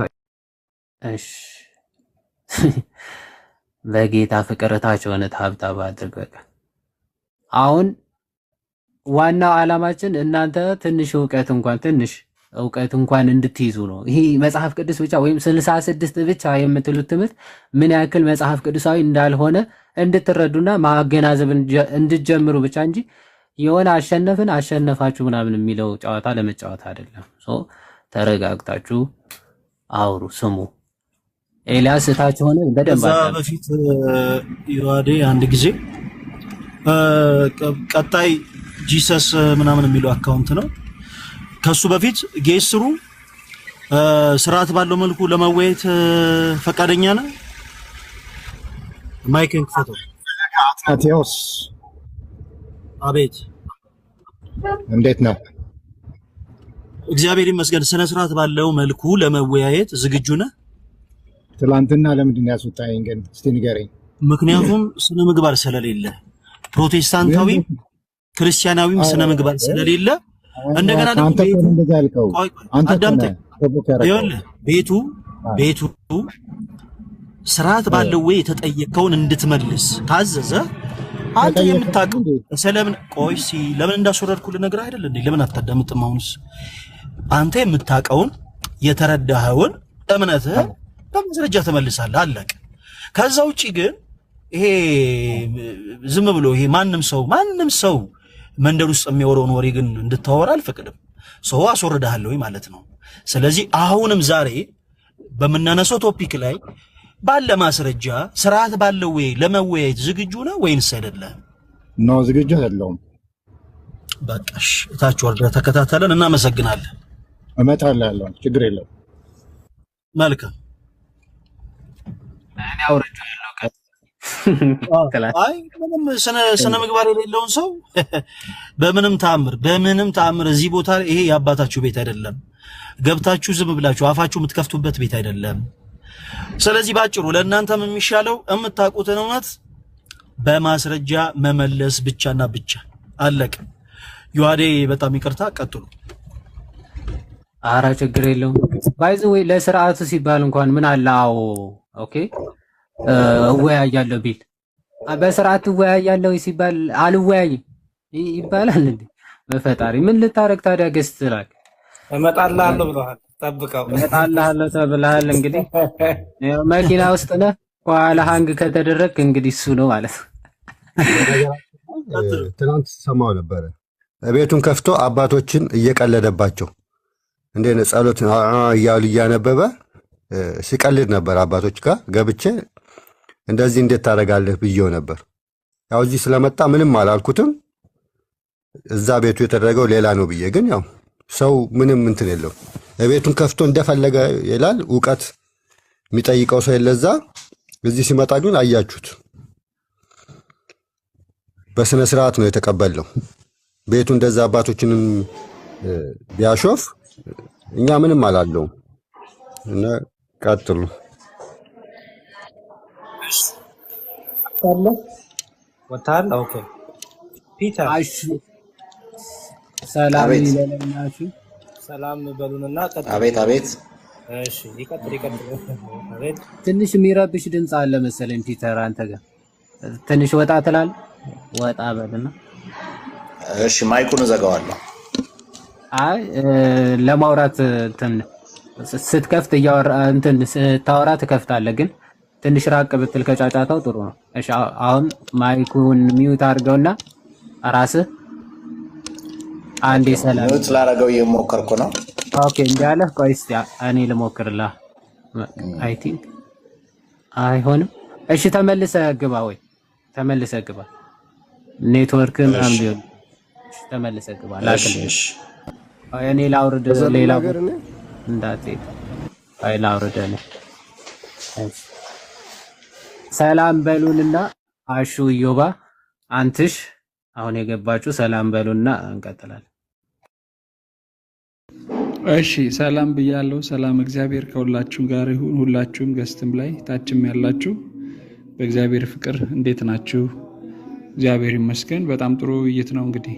እሺ በጌታ ፍቅር ታች ሆነ ታብታብ አድርግ። በቃ አሁን ዋናው ዓላማችን እናንተ ትንሽ እውቀት እንኳን እንድትይዙ ነው። ይሄ መጽሐፍ ቅዱስ ብቻ ወይም 66 ብቻ የምትሉት ትምህርት ምን ያክል መጽሐፍ ቅዱሳዊ እንዳልሆነ እንድትረዱና ማገናዘብ እንድትጀምሩ ብቻ እንጂ የሆነ አሸነፋችሁ ምናምን የሚለው ጨዋታ ለመጫወት አይደለም። ተረጋግታችሁ አውሩ፣ ስሙ። ኤልያስ ታች ሆነ በደንብ ከዛ በፊት ይዋዴ አንድ ጊዜ ቀጣይ ጂሰስ ምናምን የሚለው አካውንት ነው። ከሱ በፊት ጌስሩ ስርዓት ባለው መልኩ ለመወያየት ፈቃደኛ ነህ? ማይክን ክፈተው። አትናቴዎስ አቤት። እንዴት ነው? እግዚአብሔር ይመስገን። ስነ ስርዓት ባለው መልኩ ለመወያየት ዝግጁ ነህ? ትላንትና ለምንድን ያስወጣኸኝ ግን እስቲ ንገረኝ። ምክንያቱም ስነ ምግባር ስለሌለ፣ ፕሮቴስታንታዊም ክርስቲያናዊም ስነ ምግባር ስለሌለ እንደገና ደግሞ አንተ እኮ ቤቱ ነህ እንደዛ ያልከው። ቆይ አንተ እኮ አዳምጠኝ። ነህ ፕሮቮክ ያደረገው። ይኸውልህ ቤቱ ስርዓት ባለው ወይ የተጠየቀውን እንድትመልስ ካዘዘ አንተ ተጠየቀ የምታውቀው እንዴ? ስለምን ቆይ ለምን እንዳስወረድኩ ልነግርህ አይደል እንዴ? ለምን አታዳምጥም? አሁንስ አንተ የምታውቀውን የተረዳኸውን እምነትህ በማስረጃ ትመልሳለህ። አለቀ። ከዛ ውጪ ግን ይሄ ዝም ብሎ ይሄ ማንም ሰው መንደር ውስጥ የሚያወራውን ወሬ ግን እንድታወራ አልፈቅድም። ሰው አስወርድሃለሁ ማለት ነው። ስለዚህ አሁንም ዛሬ በምናነሳው ቶፒክ ላይ ባለ ማስረጃ ስርዓት ባለው ወይ ለመወያየት ዝግጁ ነው ወይንስ አይደለም? ኖ ዝግጁ አይደለሁም። በቃሽ፣ እታች ወርደህ ተከታተለን። እናመሰግናለን። እመጣልሃለሁ፣ ችግር የለውም። መልካም። እኔ አውርቼዋለሁ። አይ ምንም ስነ ምግባር የሌለውን ሰው በምንም ተአምር እዚህ ቦታ ይሄ የአባታችሁ ቤት አይደለም፣ ገብታችሁ ዝም ብላችሁ አፋችሁ የምትከፍቱበት ቤት አይደለም። ስለዚህ ባጭሩ ለእናንተም የሚሻለው የምታውቁትን እውነት በማስረጃ መመለስ ብቻና ብቻ አለቀ። ዮሐዴ በጣም ይቅርታ፣ ቀጥሉ። አራ ችግር የለውም። ባይዘ ወይ ለስርዓቱ ሲባል እንኳን ምን አለ? አዎ ኦኬ እወያያለሁ ቢል በስርዓት እወያያለሁ ሲባል አልወያይም ይባላል እንዴ? በፈጣሪ ምን ልታረግ ታዲያ? ገስት ላክ እመጣልሃለሁ ብለሃል። ጠብቀው። እመጣልሃለሁ ተብለሃል። እንግዲህ መኪና ውስጥ ነህ፣ ከኋላ ሃንግ ከተደረግክ እንግዲህ እሱ ነው ማለት ነው። ትናንት ሰማው ነበረ ቤቱን ከፍቶ አባቶችን እየቀለደባቸው እንዴ ጸሎት እያሉ እያነበበ ሲቀልድ ነበር። አባቶች ጋር ገብቼ እንደዚህ እንዴት ታደርጋለህ ብዬው ነበር። ያው እዚህ ስለመጣ ምንም አላልኩትም። እዛ ቤቱ የተደረገው ሌላ ነው ብዬ ግን ያው ሰው ምንም እንትን የለው ቤቱን ከፍቶ እንደፈለገ ይላል። እውቀት የሚጠይቀው ሰው የለዛ። እዚህ ሲመጣ ግን አያችሁት፣ በስነ ስርዓት ነው የተቀበለው። ቤቱ እንደዛ አባቶችንም ቢያሾፍ እኛ ምንም አላለውም። እና ቀጥሉ። ወታል ኦኬ ፒተር ሰላም ይለናችሁ። ሰላም በሉንና ቀጥሉ። አቤት። እሺ ይቀጥል። አቤት። ትንሽ የሚረብሽ ድምፅ አለ መሰለኝ ፒተር፣ አንተ ጋር ትንሽ ወጣ ትላለህ። ወጣ በልና እሺ፣ ማይኩን እዘጋዋለሁ። አይ ለማውራት ስትከፍት እያወራ እንትን ስታወራ ትከፍታለህ፣ ግን ትንሽ ራቅ ብትል ከጫጫታው ጥሩ ነው። እሺ አሁን ማይኩን ሚውት አድርገውና ራስህ አንዴ ሰላም ሚውት ላደርገው እየሞከርኩ ነው። ኦኬ እንዲያለህ ቆይ እስኪ እኔ ልሞክርልህ። አይ ቲንክ አይሆንም። እሺ ተመልሰህ ግባ፣ ወይ ተመልሰህ ግባ። ኔትወርክ ምናምን ቢሆን ተመልሰህ ግባ። ላክልኝ። እኔ ላውርድ፣ ሌላ እንዳትሄድ። አይ ላውርድ እኔ። ሰላም በሉንና አሹ ኢዮባ አንትሽ አሁን የገባችሁ ሰላም በሉና እንቀጥላለን። እሺ ሰላም ብያለሁ። ሰላም እግዚአብሔር ከሁላችሁም ጋር ይሁን። ሁላችሁም ገስትም ላይ ታችም ያላችሁ በእግዚአብሔር ፍቅር እንዴት ናችሁ? እግዚአብሔር ይመስገን። በጣም ጥሩ ውይይት ነው። እንግዲህ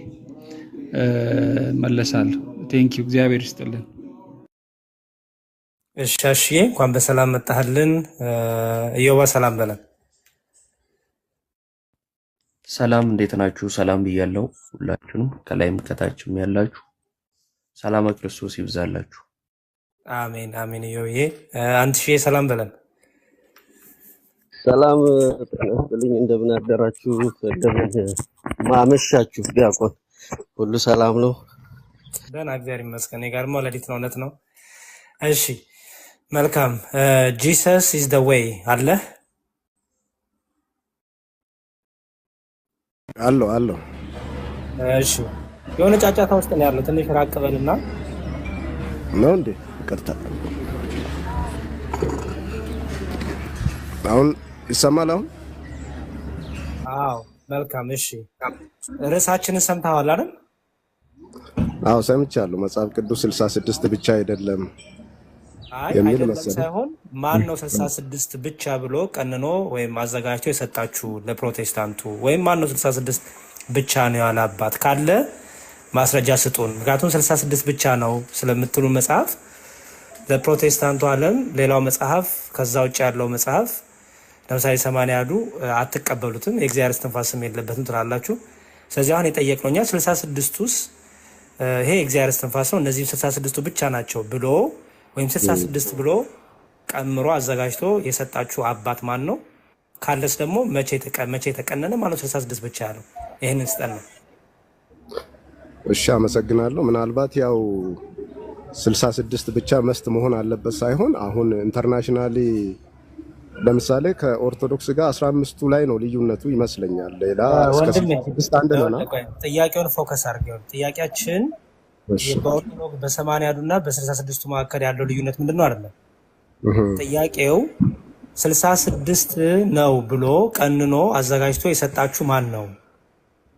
መለሳለሁ። ቴንኪው። እግዚአብሔር ይስጥልን። እሺ አሽዬ እንኳን በሰላም መጣህልን። ኢዮባ ሰላም በለን። ሰላም እንዴት ናችሁ? ሰላም ብያለሁ ሁላችሁንም ከላይም ከታችም ያላችሁ ሰላም ክርስቶስ ይብዛላችሁ። አሜን አሜን። ኢዮብዬ አንትዬ ሰላም በለን። ሰላም ጥልኝ፣ እንደምን አደራችሁ? እንደምን ማመሻችሁ? ዲያቆን ሁሉ ሰላም ነው? ደህና እግዚአብሔር ይመስገን። የጋርሞ ለሊት ነው፣ እውነት ነው። እሺ መልካም። ጂሰስ ኢዝ ዘ ዌይ አለ አሎ። እሺ የሆነ ጫጫታ ውስጥ ነው ያለው። ትንሽ ራቅ በልና ነው እንዴ? ይቅርታ። አሁን ይሰማል? አዎ መልካም። እሺ ርዕሳችንን ሰምተዋል አይደል? አዎ ሰምቻለሁ። መጽሐፍ ቅዱስ 66 ብቻ አይደለም የሚል አይደለም መሰለኝ። ሳይሆን ማን ነው 66 ብቻ ብሎ ቀንኖ ወይም አዘጋጅቶ የሰጣችሁ ለፕሮቴስታንቱ? ወይም ማን ነው 66 ብቻ ነው ያለ አባት ካለ ማስረጃ ስጡን። ምክንያቱም 66 ብቻ ነው ስለምትሉ መጽሐፍ ለፕሮቴስታንቱ ዓለም ሌላው መጽሐፍ ከዛ ውጭ ያለው መጽሐፍ ለምሳሌ 80 ያዱ አትቀበሉትም፣ የእግዚአብሔር እስትንፋስም የለበትም ትላላችሁ። ስለዚህ አሁን የጠየቅነው እኛ 66ቱስ ይሄ የእግዚአብሔር እስትንፋስ ነው እነዚህ 66ቱ ብቻ ናቸው ብሎ ወይም 66 ብሎ ቀምሮ አዘጋጅቶ የሰጣችሁ አባት ማን ነው? ካለስ ደግሞ መቼ ተቀነነ ማለት 66 ብቻ ያለው ይሄንን ስጠን ነው። እሺ አመሰግናለሁ። ምናልባት ያው 66 ብቻ መስት መሆን አለበት ሳይሆን አሁን ኢንተርናሽናሊ ለምሳሌ ከኦርቶዶክስ ጋር 15ቱ ላይ ነው ልዩነቱ ይመስለኛል። ሌላ እስከ 66 አንድ ነው። ጥያቄውን ፎከስ አድርገው ጥያቄያችን በኦርቶዶክስ በ80 ያዱና በ66ቱ መካከል ያለው ልዩነት ምንድነው አይደለም። ጥያቄው 66 ነው ብሎ ቀንኖ አዘጋጅቶ የሰጣችሁ ማን ነው?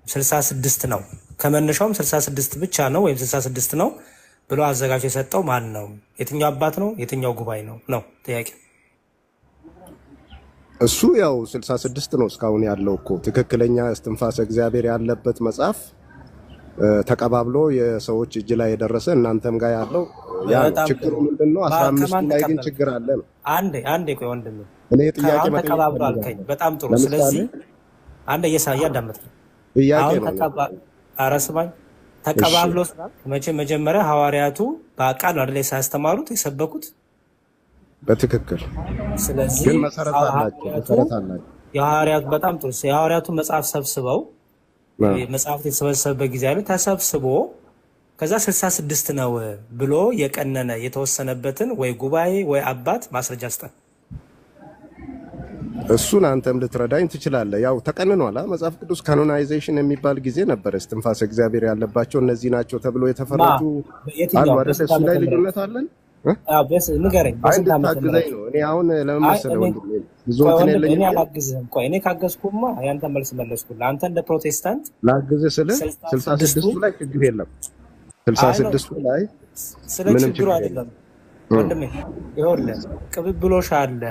66 ነው ከመነሻውም 66 ብቻ ነው ወይም 66 ነው ብሎ አዘጋጅቶ የሰጠው ማን ነው? የትኛው አባት ነው? የትኛው ጉባኤ ነው ነው ጥያቄ። እሱ ያው 66 ነው እስካሁን ያለው እኮ ትክክለኛ እስትንፋሰ እግዚአብሔር ያለበት መጽሐፍ ተቀባብሎ የሰዎች እጅ ላይ የደረሰ እናንተም ጋር ያለው ያ ችግሩ ምንድነው? 15 ላይ ግን ችግር አለ ነው። አንዴ ቆይ ወንድም እኔ ጥያቄ ተቀባብሎ አልከኝ። በጣም ጥሩ። ስለዚህ አንዴ እያዳመጥክ ጥያቄ ነው። አረስባኝ ተቀባብሎ ስላል መጀመሪያ ሐዋርያቱ በቃል ነው አይደል ሳያስተማሩት የሰበኩት በትክክል። ስለዚህ ግን መሰረት አላቸው። የሐዋርያቱ በጣም ጥሩ። የሐዋርያቱ መጽሐፍ ሰብስበው መጽሐፍት የተሰበሰበበት ጊዜ ያለው ተሰብስቦ ከዛ 66 ነው ብሎ የቀነነ የተወሰነበትን ወይ ጉባኤ ወይ አባት ማስረጃ ስጠን። እሱን አንተም ልትረዳኝ ትችላለህ። ያው ተቀንኗል መጽሐፍ ቅዱስ ካኖናይዜሽን የሚባል ጊዜ ነበር። እስትንፋሰ እግዚአብሔር ያለባቸው እነዚህ ናቸው ተብሎ የተፈረጁ አሉ አይደል? እሱ ላይ ልዩነት አለን። ንገረኝ። ታግዘኝ ነው። እኔ አሁን ለምን መሰለህ ወንድሜ ብዙውን የለኝም። እኔ አላግዝህም። ቆይ እኔ ካገዝኩማ ያንተ መልስ መለስኩልህ። አንተ እንደ ፕሮቴስታንት ላግዝህ ስለ 66ቱ ላይ ችግር የለም። 66ቱ ላይ ምንም ችግር አይደለም ወንድሜ። ይኸውልህ ቅብብሎሽ አለ።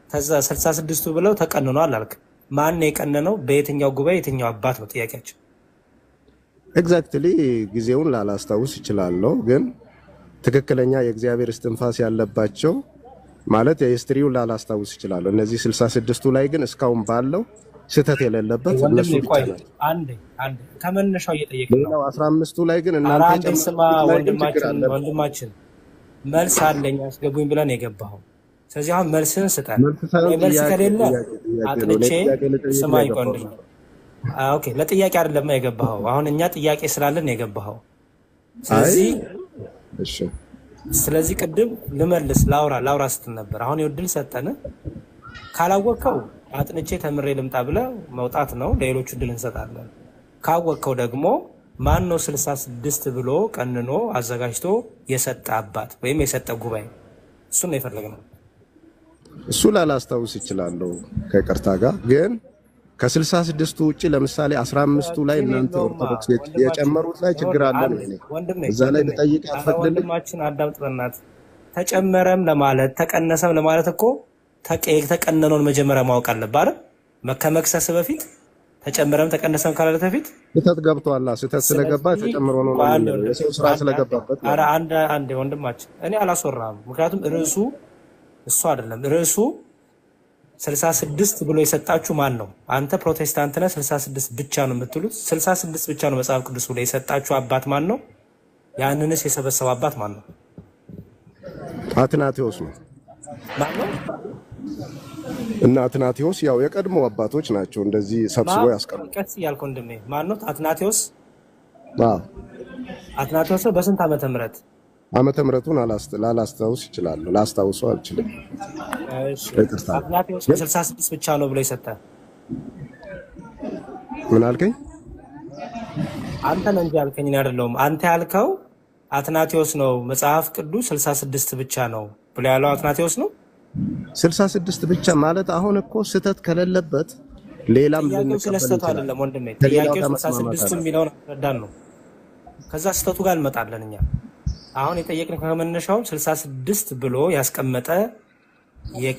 ከዛ 66ቱ ብለው ተቀንኗል አልክ። ማን ነው የቀነነው? በየትኛው ጉባኤ የትኛው አባት ነው ጥያቄያችን? ኤግዛክትሊ ጊዜውን ላላስታውስ እችላለሁ፣ ግን ትክክለኛ የእግዚአብሔር እስትንፋስ ያለባቸው ማለት የሂስትሪውን ላላስታውስ እችላለሁ። እነዚህ 66ቱ ላይ ግን እስካሁን ባለው ስህተት የሌለበት እነሱ ብቻ ናቸው። አንዴ ከመነሻው እየጠየቅን ነው። ሌላው 15ቱ ላይ ግን እናንተ ስማ ወንድማችን መልስ አለኝ አስገቡኝ ብለን የገባኸው። ስለዚህ አሁን መልስን ስጠን። መልስ ከሌለ አጥንቼ ስማኝ ቆንጆ። ኦኬ ለጥያቄ አይደለም የገባኸው። አሁን እኛ ጥያቄ ስላለን የገባኸው። ስለዚህ ቅድም ልመልስ ላውራ ስትል ነበር። አሁን ይኸው ድል ሰጠን። ካላወቅከው አጥንቼ ተምሬ ልምጣ ብለህ መውጣት ነው። ለሌሎቹ ድል እንሰጣለን። ካወቅከው ደግሞ ማን ነው 66 ብሎ ቀንኖ አዘጋጅቶ የሰጠ አባት ወይም የሰጠ ጉባኤ? እሱን ነው የፈለግነው። እሱ ላላስታውስ እችላለሁ ከይቅርታ ጋር። ግን ከ66ቱ ውጪ ለምሳሌ 15ቱ ላይ እናንተ ኦርቶዶክስ የጨመሩት ላይ ችግር አለ ነው። እዛ ላይ ልጠይቅ አትፈቅድልኝ? ወንድማችን አዳምጥ በእናትህ። ተጨመረም ለማለት ተቀነሰም ለማለት እኮ የተቀነነውን መጀመሪያ ማወቅ አለብህ አይደል? ከመክሰስ በፊት ተጨመረም ተቀነሰም ካላለ በፊት ስህተት ገብቷል። ስህተት ስለገባ ተጨምሮ ነው የሰው ስራ ስለገባበት። ኧረ አንድ ወንድማችን እኔ አላስወራም። ምክንያቱም ርዕሱ እሱ አይደለም። ርዕሱ 66 ብሎ የሰጣችሁ ማን ነው? አንተ ፕሮቴስታንት ነህ። 66 ብቻ ነው የምትሉት። 66 ብቻ ነው መጽሐፍ ቅዱስ ብሎ የሰጣችሁ አባት ማን ነው? ያንንስ የሰበሰበው አባት ማን ነው? አትናቴዎስ ነው። ማን ነው? እና አትናቴዎስ ያው የቀድሞ አባቶች ናቸው እንደዚህ ሰብስበው ያስቀምጡ። ቀስ እያልክ ወንድሜ ማን ነው አትናቴዎስ? አዎ አትናቴዎስ በስንት ዓመተ ምህረት? ዓመተ ምህረቱን ላላስታውስ እችላለሁ። ላስታውሰው አልችልም። አትናቴዎስ 66 ብቻ ነው ብሎ የሰጠ ምን አልከኝ? አንተ ነህ እንጂ ያልከኝ እኔ አይደለሁም። አንተ ያልከው አትናቴዎስ ነው መጽሐፍ ቅዱስ 66 ብቻ ነው ብሎ ያለው አትናቴዎስ ነው። 66 ብቻ ማለት አሁን እኮ ስህተት ከሌለበት ሌላም ጥያቄው ስለ ስህተቱ አይደለም ወንድሜ። ጥያቄው 66 የሚለውን አስረዳን ነው። ከዛ ስህተቱ ጋር እንመጣለን እኛ። አሁን የጠየቅን ከመነሻው 66 ብሎ ያስቀመጠ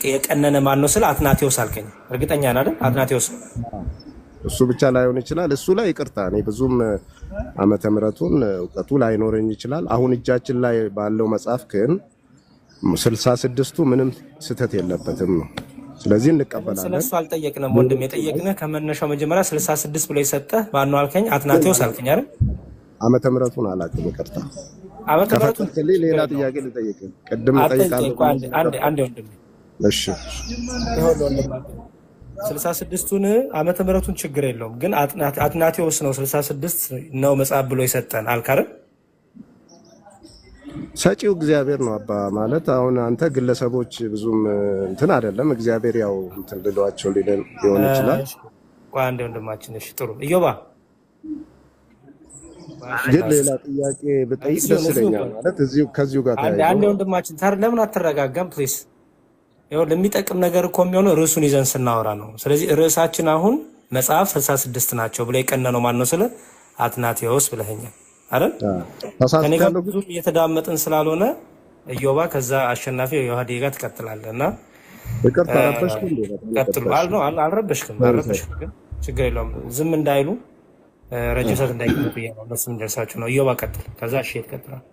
የቀነነ ማን ነው ስለ አትናቴዎስ አልከኝ። እርግጠኛ ነህ አይደል? አትናቴዎስ እሱ ብቻ ላይሆን ይችላል። እሱ ላይ ይቅርታ፣ እኔ ብዙም ዓመተ ምሕረቱን እውቀቱ ላይኖረኝ ይችላል። አሁን እጃችን ላይ ባለው መጽሐፍ ግን 66ቱ ምንም ስህተት የለበትም ነው። ስለዚህ እንቀበላለን። ስለሱ አልጠየቅንም ወንድም፣ የጠየቅንህ ከመነሻው መጀመሪያ 66 ብሎ የሰጠህ ማነው አልከኝ? አትናቴዎስ አልከኝ አይደል? ዓመተ ምሕረቱን አላውቅም፣ ይቅርታ። ዓመተ ምሕረቱን ሌላ ጥያቄ ልጠይቅህ። ቅድም እጠይቃለሁ። አንዴ ወንድም፣ እሺ ይኸውልህ ወንድም 66ቱን ዓመተ ምሕረቱን ችግር የለውም ግን አትናቴዎስ ነው 66 ነው መጽሐፍ ብሎ የሰጠን አልካረ ሰጪው እግዚአብሔር ነው አባ ማለት አሁን አንተ ግለሰቦች ብዙም እንትን አይደለም። እግዚአብሔር ያው እንትን ልሏቸው ሊሆን ይችላል። ቆይ አንዴ ወንድማችን፣ እሺ ጥሩ ኢዮባ፣ ግን ሌላ ጥያቄ ብጠይቅ ደስ ይለኛል። ማለት እዚሁ ከዚሁ ጋር ታያይዞ አንዴ ወንድማችን ለምን አትረጋጋም ፕሊስ? ይኸው ለሚጠቅም ነገር እኮ የሚሆነው ርዕሱን ይዘን ስናወራ ነው። ስለዚህ ርዕሳችን አሁን መጽሐፍ 66 ናቸው ብለ የቀነነው ማን ነው? ስለ አትናቴዎስ ብለኸኛል አይደል? ከኔ ጋር ብዙ እየተዳመጥን ስላልሆነ ኢዮባ፣ ከዛ አሸናፊ የዮሐዴ ጋር ትቀጥላለህ እና ይቅርታ ረበሽኩ እንዴ? ቀጥሉ። አልረበሽክም፣ ግን ችግር የለውም። ዝም እንዳይሉ ረጅም ሰዓት እንዳይቀመጡ ነው እነሱም እንደርሳችሁ ነው። ኢዮባ ቀጥል፣ ከዛ እሺ ትቀጥላለህ።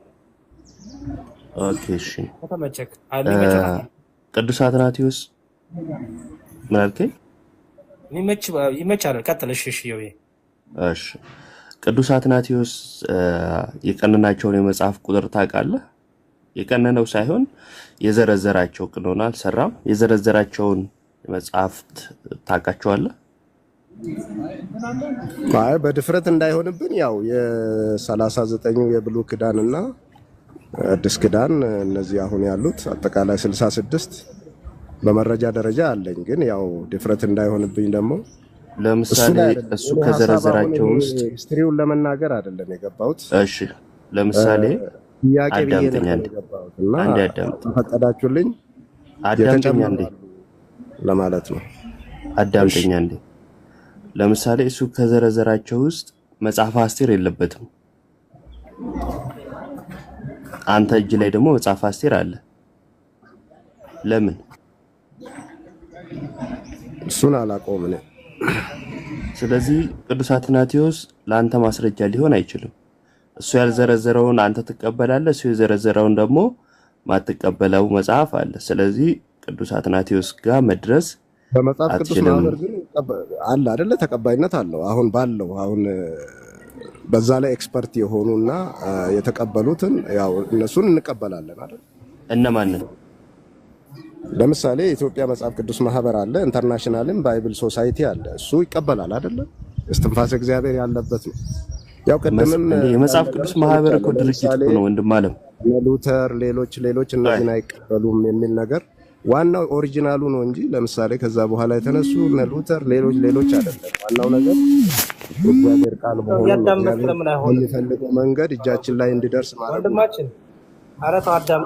ኦኬ እሺ። ከተመቸክ ቅዱስ አትናቴዎስ ምን አልከኝ? ይመቻል። ቀጥል። እሺ ዮቤ። እሺ ቅዱስ አትናቴዎስ የቀነናቸውን የመጽሐፍ ቁጥር ታውቃለህ? የቀነነው ሳይሆን የዘረዘራቸው ቅኖና አልሰራም። የዘረዘራቸውን መጽሐፍት ታውቃቸዋለህ? አይ በድፍረት እንዳይሆንብን ያው የ39ኙ የብሉይ ኪዳንና አዲስ ኪዳን እነዚህ አሁን ያሉት አጠቃላይ 66 በመረጃ ደረጃ አለኝ። ግን ያው ድፍረት እንዳይሆንብኝ ደግሞ ለምሳሌ እሱ ከዘረዘራቸው ውስጥ ሂስትሪውን ለመናገር አይደለም የገባሁት። እሺ ለምሳሌ ጥያቄ ብዬ ነው የገባሁት እና ፈቀዳችሁልኝ አዳምጠኛ እንዴ ለማለት ነው። አዳምጠኛ እንዴ ለምሳሌ እሱ ከዘረዘራቸው ውስጥ መጽሐፈ አስቴር የለበትም። አንተ እጅ ላይ ደግሞ መጽሐፈ አስቴር አለ። ለምን? እሱን አላውቀውም እኔ። ስለዚህ ቅዱስ አትናቴዎስ ለአንተ ማስረጃ ሊሆን አይችልም። እሱ ያልዘረዘረውን አንተ ትቀበላለህ፣ እሱ የዘረዘረውን ደግሞ ማትቀበለው መጽሐፍ አለ። ስለዚህ ቅዱስ አትናቴዎስ ጋር መድረስ በመጽሐፍ ቅዱስ ማህበር ግን አለ አይደለ? ተቀባይነት አለው። አሁን ባለው አሁን በዛ ላይ ኤክስፐርት የሆኑና የተቀበሉትን ያው እነሱን እንቀበላለን አይደል? እነማንን? ለምሳሌ የኢትዮጵያ መጽሐፍ ቅዱስ ማህበር አለ፣ ኢንተርናሽናልም ባይብል ሶሳይቲ አለ። እሱ ይቀበላል አይደለ? እስትንፋሰ እግዚአብሔር ያለበት ነው። ያው ቀደምም የመጽሐፍ ቅዱስ ማህበር እኮ ድርጅት ነው ወንድም አለም። ሉተር ሌሎች እነዚህን አይቀበሉም የሚል ነገር ዋናው ኦሪጂናሉ ነው እንጂ ለምሳሌ ከዛ በኋላ የተነሱ ሉተር ሌሎች አይደለም። ዋናው ነገር እግዚአብሔር ቃል መሆኑ ነው። የሚፈልገው መንገድ እጃችን ላይ እንዲደርስ ማለት ነው። ወንድማችን ኧረ ተው አዳም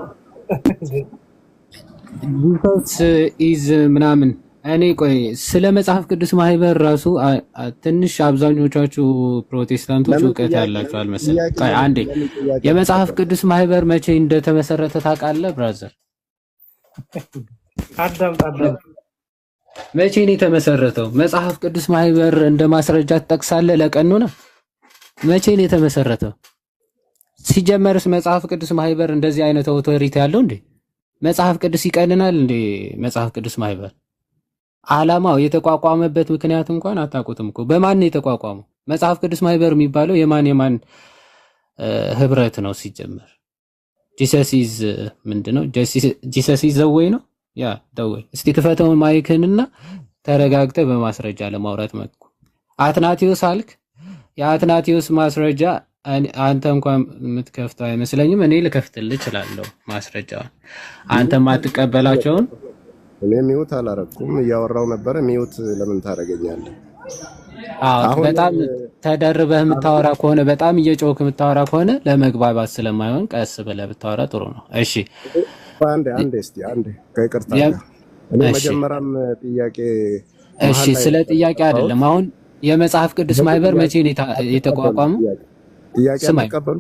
ጂሰስ ኢዝ ምናምን እኔ ቆይ ስለ መጽሐፍ ቅዱስ ማህበር ራሱ ትንሽ አብዛኞቻችሁ ፕሮቴስታንቶች እውቀት ያላችሁ አልመሰለኝም። ቆይ አንዴ የመጽሐፍ ቅዱስ ማህበር መቼ እንደተመሰረተ ታውቃለህ ብራዘር? አዳም መቼ ነው የተመሰረተው? መጽሐፍ ቅዱስ ማህበር እንደ ማስረጃ ትጠቅሳለህ ለቀኖና? መቼ ነው የተመሰረተው? ሲጀመርስ መጽሐፍ ቅዱስ ማህበር እንደዚህ አይነት ኦቶሪቲ ያለው እንዴ? መጽሐፍ ቅዱስ ይቀልናል እንዴ? መጽሐፍ ቅዱስ ማህበር ዓላማው የተቋቋመበት ምክንያት እንኳን አታውቁትም እኮ። በማን ነው የተቋቋመው? መጽሐፍ ቅዱስ ማህበር የሚባለው የማን ህብረት ነው ሲጀመር? ጂሰስ ኢዝ ምንድነው? ጂሰስ ኢዝ ዘወይ ነው ያ ደወይ። እስቲ ክፈተውን ማይክንና ተረጋግተህ በማስረጃ ለማውራት መጥኩ። አትናቴዎስ አልክ። የአትናቴዎስ ማስረጃ አንተ እንኳን የምትከፍተው አይመስለኝም። እኔ ልከፍትልህ እችላለሁ ማስረጃውን። አንተ ማትቀበላቸውን እኔ ሚውት አላረኩም፣ እያወራው ነበር። ሚውት ለምን ታደርገኛለህ? በጣም ተደርበህ የምታወራ ከሆነ በጣም እየጮክ የምታወራ ከሆነ ለመግባባት ስለማይሆን ቀስ ብለህ ብታወራ ጥሩ ነው። እሺ አንዴ ከይቅርታ እኔ መጀመሪያም ጥያቄ እሺ፣ ስለ ጥያቄ አይደለም። አሁን የመጽሐፍ ቅዱስ ማህበር መቼ ነው የተቋቋመው? ጥያቄ አትቀበሉ።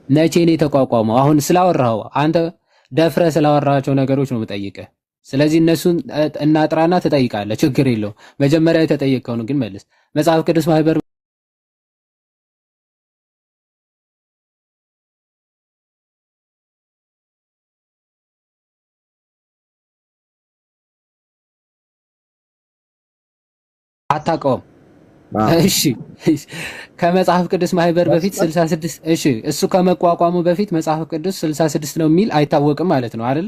መቼ ነው የተቋቋመው? አሁን ስላወራው አንተ ደፍረህ ስላወራቸው ነገሮች ነው የምጠይቀህ። ስለዚህ እነሱን እናጥራና ትጠይቃለህ። ችግር የለውም። መጀመሪያ የተጠየቀውን ግን መልስ። መጽሐፍ ቅዱስ ማህበር አታውቀውም? እሺ ከመጽሐፍ ቅዱስ ማህበር በፊት 66 እሺ እሱ ከመቋቋሙ በፊት መጽሐፍ ቅዱስ 66 ነው የሚል አይታወቅም ማለት ነው አይደል?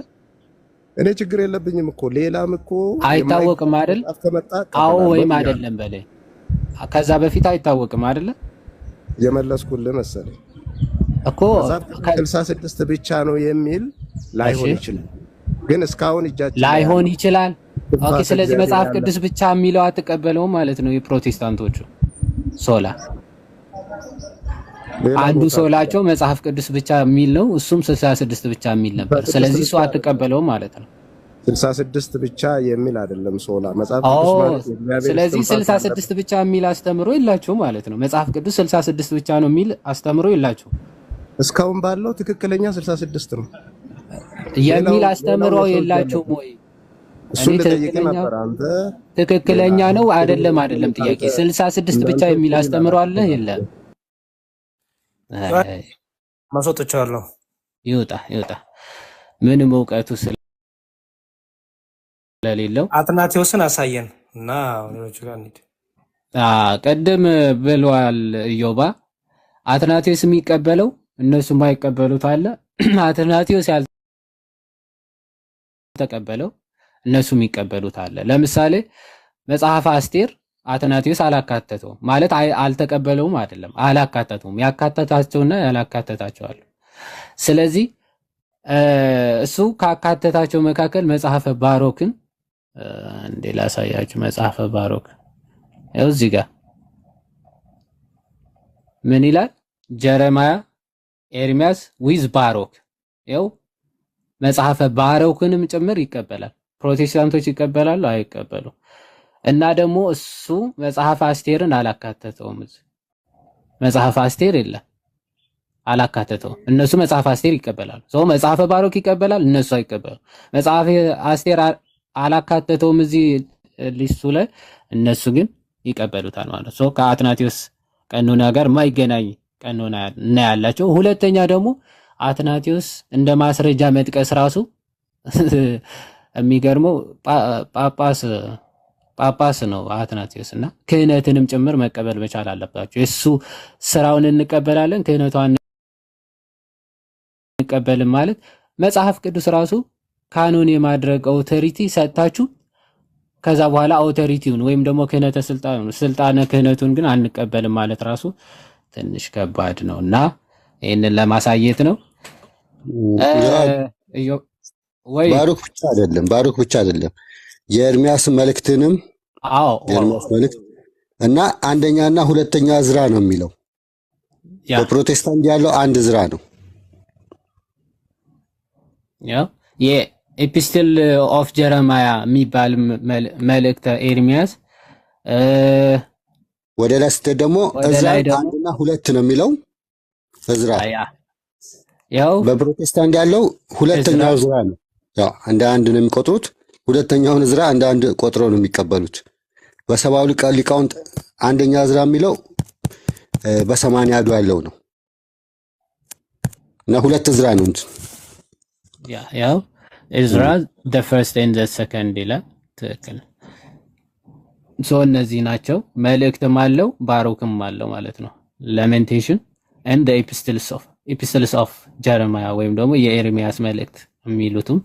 እኔ ችግር የለብኝም እኮ ሌላም እኮ አይታወቅም አይደል? ከመጣ አዎ ወይም አይደለም በላይ ከዛ በፊት አይታወቅም አይደል? የመለስኩልህ መሰለኝ እኮ 66 ብቻ ነው የሚል ላይሆን ይችላል፣ ግን እስካሁን እጃችን ላይሆን ይችላል። ኦኬ ስለዚህ መጽሐፍ ቅዱስ ብቻ የሚለው አትቀበለውም ማለት ነው። የፕሮቴስታንቶቹ ሶላ አንዱ ሶላቸው መጽሐፍ ቅዱስ ብቻ የሚል ነው፣ እሱም 66 ብቻ የሚል ነበር። ስለዚህ እሱ አትቀበለውም ማለት ነው። 66 ብቻ የሚል አይደለም ሶላ መጽሐፍ ቅዱስ ማለት የእግዚአብሔር። ስለዚህ 66 ብቻ የሚል አስተምሮ የላችሁ ማለት ነው። መጽሐፍ ቅዱስ 66 ብቻ ነው የሚል አስተምሮ የላችሁ። እስካሁን ባለው ትክክለኛ 66 ነው የሚል አስተምሮ የላችሁም ወይ? እሱ ልጠይቅህ ነበር አንተ። ትክክለኛ ነው አይደለም? አይደለም ጥያቄ 66 ብቻ የሚል አስተምሮ አለ የለም? ማስወጥቻለሁ። ይውጣ ምንም እውቀቱ ስለሌለው አትናቴዎስን አሳየን እና ሌሎች ጋር እንሂድ። ቀደም ብሏል ኢዮባ። አትናቴዎስ የሚቀበለው እነሱ የማይቀበሉት አለ። አትናቴዎስ ያልተቀበለው እነሱ የሚቀበሉት አለ። ለምሳሌ መጽሐፈ አስቴር አትናቴዎስ አላካተተውም ማለት አልተቀበለውም አይደለም፣ አላካተተውም። ያካተታቸውና ያላካተታቸው አሉ። ስለዚህ እሱ ካካተታቸው መካከል መጽሐፈ ባሮክን እንዴ ላሳያችሁ። መጽሐፈ ባሮክ ያው እዚህ ጋር ምን ይላል? ጀረማያ ኤርሚያስ ዊዝ ባሮክ ያው መጽሐፈ ባሮክንም ጭምር ይቀበላል። ፕሮቴስታንቶች ይቀበላሉ አይቀበሉ? እና ደግሞ እሱ መጽሐፈ አስቴርን አላካተተውም። መጽሐፈ አስቴር የለም አላካተተውም። እነሱ መጽሐፈ አስቴር ይቀበላሉ። ሰው መጽሐፈ ባሮክ ይቀበላል፣ እነሱ አይቀበሉ። መጽሐፈ አስቴር አላካተተውም እዚህ ሊስቱ ላይ፣ እነሱ ግን ይቀበሉታል ማለት ነው። ከአትናቴዎስ ቀኖና ጋር ማይገናኝ ቀኖና እና ያላቸው። ሁለተኛ ደግሞ አትናቴዎስ እንደ ማስረጃ መጥቀስ ራሱ የሚገርመው ጳጳስ ነው አትናቴዎስ እና ክህነትንም ጭምር መቀበል መቻል አለባቸው። የሱ ስራውን እንቀበላለን ክህነቷን እንቀበልም ማለት መጽሐፍ ቅዱስ ራሱ ካኖን የማድረግ ኦቶሪቲ ሰጣችሁ፣ ከዛ በኋላ ኦቶሪቲውን ወይም ደግሞ ክህነተ ስልጣነ ክህነቱን ግን አንቀበልም ማለት ራሱ ትንሽ ከባድ ነው እና ይህንን ለማሳየት ነው። ባሩክ ብቻ አይደለም የኤርሚያስ መልእክትንም የኤርሚያስ መልእክት እና አንደኛና ሁለተኛ ዕዝራ ነው የሚለው። በፕሮቴስታንት ያለው አንድ ዕዝራ ነው። የኤፒስትል ኦፍ ጀረማያ የሚባል መልእክተ ኤርሚያስ ወደ ላይ ስትሄድ ደግሞ ዕዝራ አንድና ሁለት ነው የሚለው ዕዝራ። ያው በፕሮቴስታንት ያለው ሁለተኛው ዕዝራ ነው። ያው እንደ አንድ ነው የሚቆጥሩት። ሁለተኛውን ዕዝራ እንደ አንድ ቆጥረው ነው የሚቀበሉት። በሰብአዊ ሊቃውንት አንደኛ ዕዝራ የሚለው በሰማንያዱ ያለው ነው እና ሁለት ዕዝራ ነው እንጂ ያው ዕዝራ the first and the second ይላል። ትክክል። እነዚህ ናቸው። መልእክትም አለው ባሮክም አለው ማለት ነው። ላሜንቴሽን and the epistles of ጀረማያ ወይም ደግሞ የኤርሚያስ መልእክት የሚሉትም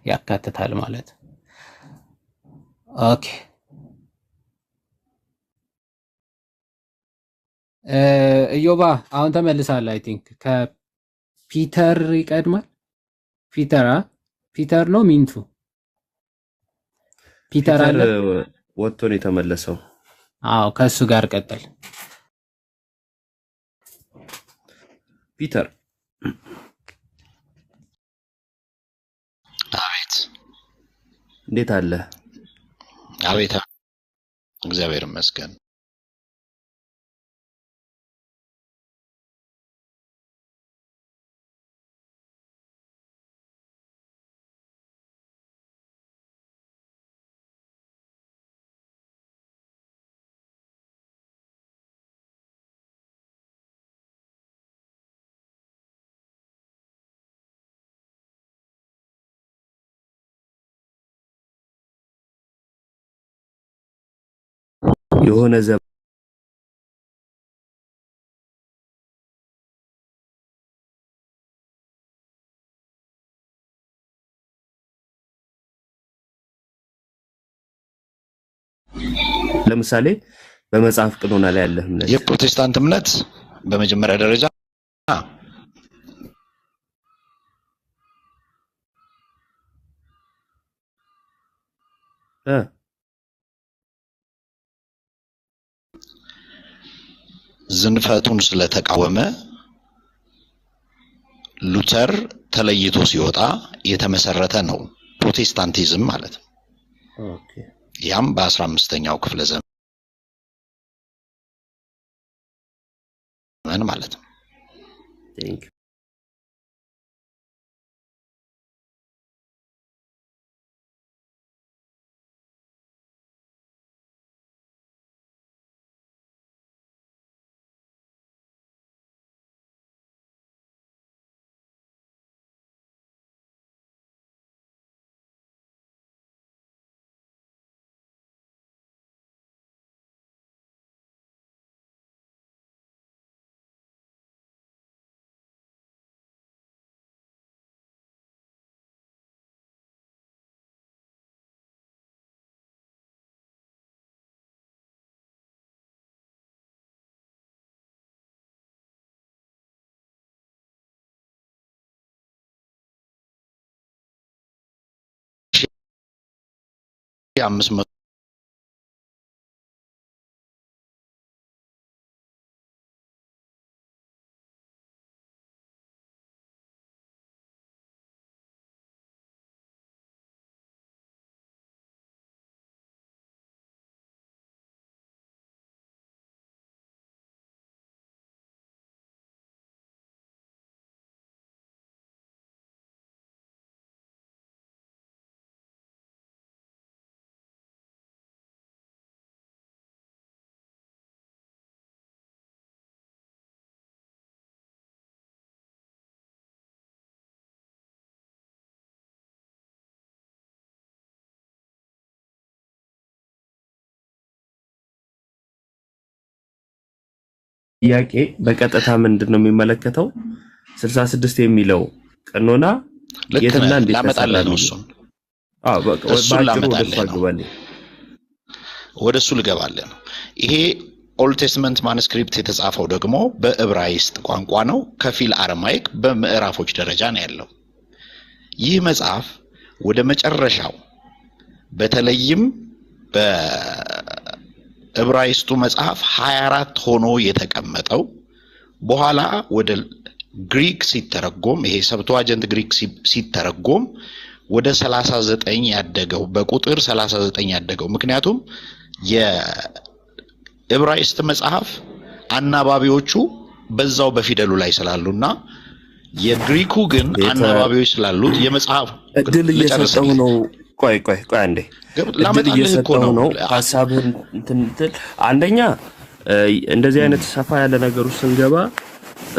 ያካትታል ማለት። ኦኬ ኢዮባ አሁን ተመልሳለህ። አይ ቲንክ ከፒተር ይቀድማል። ፒተር ነው ሚንቱ ፒተር አለ ወጥቶ ነው የተመለሰው። አዎ ከሱ ጋር ቀጥል። ፒተር አቤት። እንዴት አለ? አቤት። እግዚአብሔር ይመስገን። የሆነ ለምሳሌ በመጽሐፍ ቅዱና ላይ ያለ እምነት የፕሮቴስታንት እምነት በመጀመሪያ ደረጃ ዝንፈቱን ስለተቃወመ ሉተር ተለይቶ ሲወጣ የተመሰረተ ነው ፕሮቴስታንቲዝም ማለት ነው። ኦኬ ያም በ15ኛው ክፍለ ዘመን ማለት ነው። ቴንክ ዩ 500 ጥያቄ በቀጥታ ምንድነው የሚመለከተው 66 የሚለው ቀኖና የትና እንዴት ላመጣልህ ነው እሱን ወደሱ ልገባለህ ነው። ይሄ ኦልድ ቴስትመንት ማኑስክሪፕት የተጻፈው ደግሞ በዕብራይስጥ ቋንቋ ነው። ከፊል አረማይክ በምዕራፎች ደረጃ ነው ያለው። ይህ መጽሐፍ ወደ መጨረሻው በተለይም በዕብራይስጡ መጽሐፍ 24 ሆኖ የተቀመጠው በኋላ ወደ ግሪክ ሲተረጎም ይሄ ሰብትዋጀንት ግሪክ ሲተረጎም ወደ 39 ያደገው በቁጥር 39 ያደገው ምክንያቱም የዕብራይስጥ መጽሐፍ አናባቢዎቹ በዛው በፊደሉ ላይ ስላሉና የግሪኩ ግን አናባቢዎች ስላሉት የመጽሐፍ እድል እየሰጠው ነው። ቆይ አንዴ እድል እየሰጠው ነው ሐሳብን እንትን አንደኛ እንደዚህ አይነት ሰፋ ያለ ነገር ውስጥ ስንገባ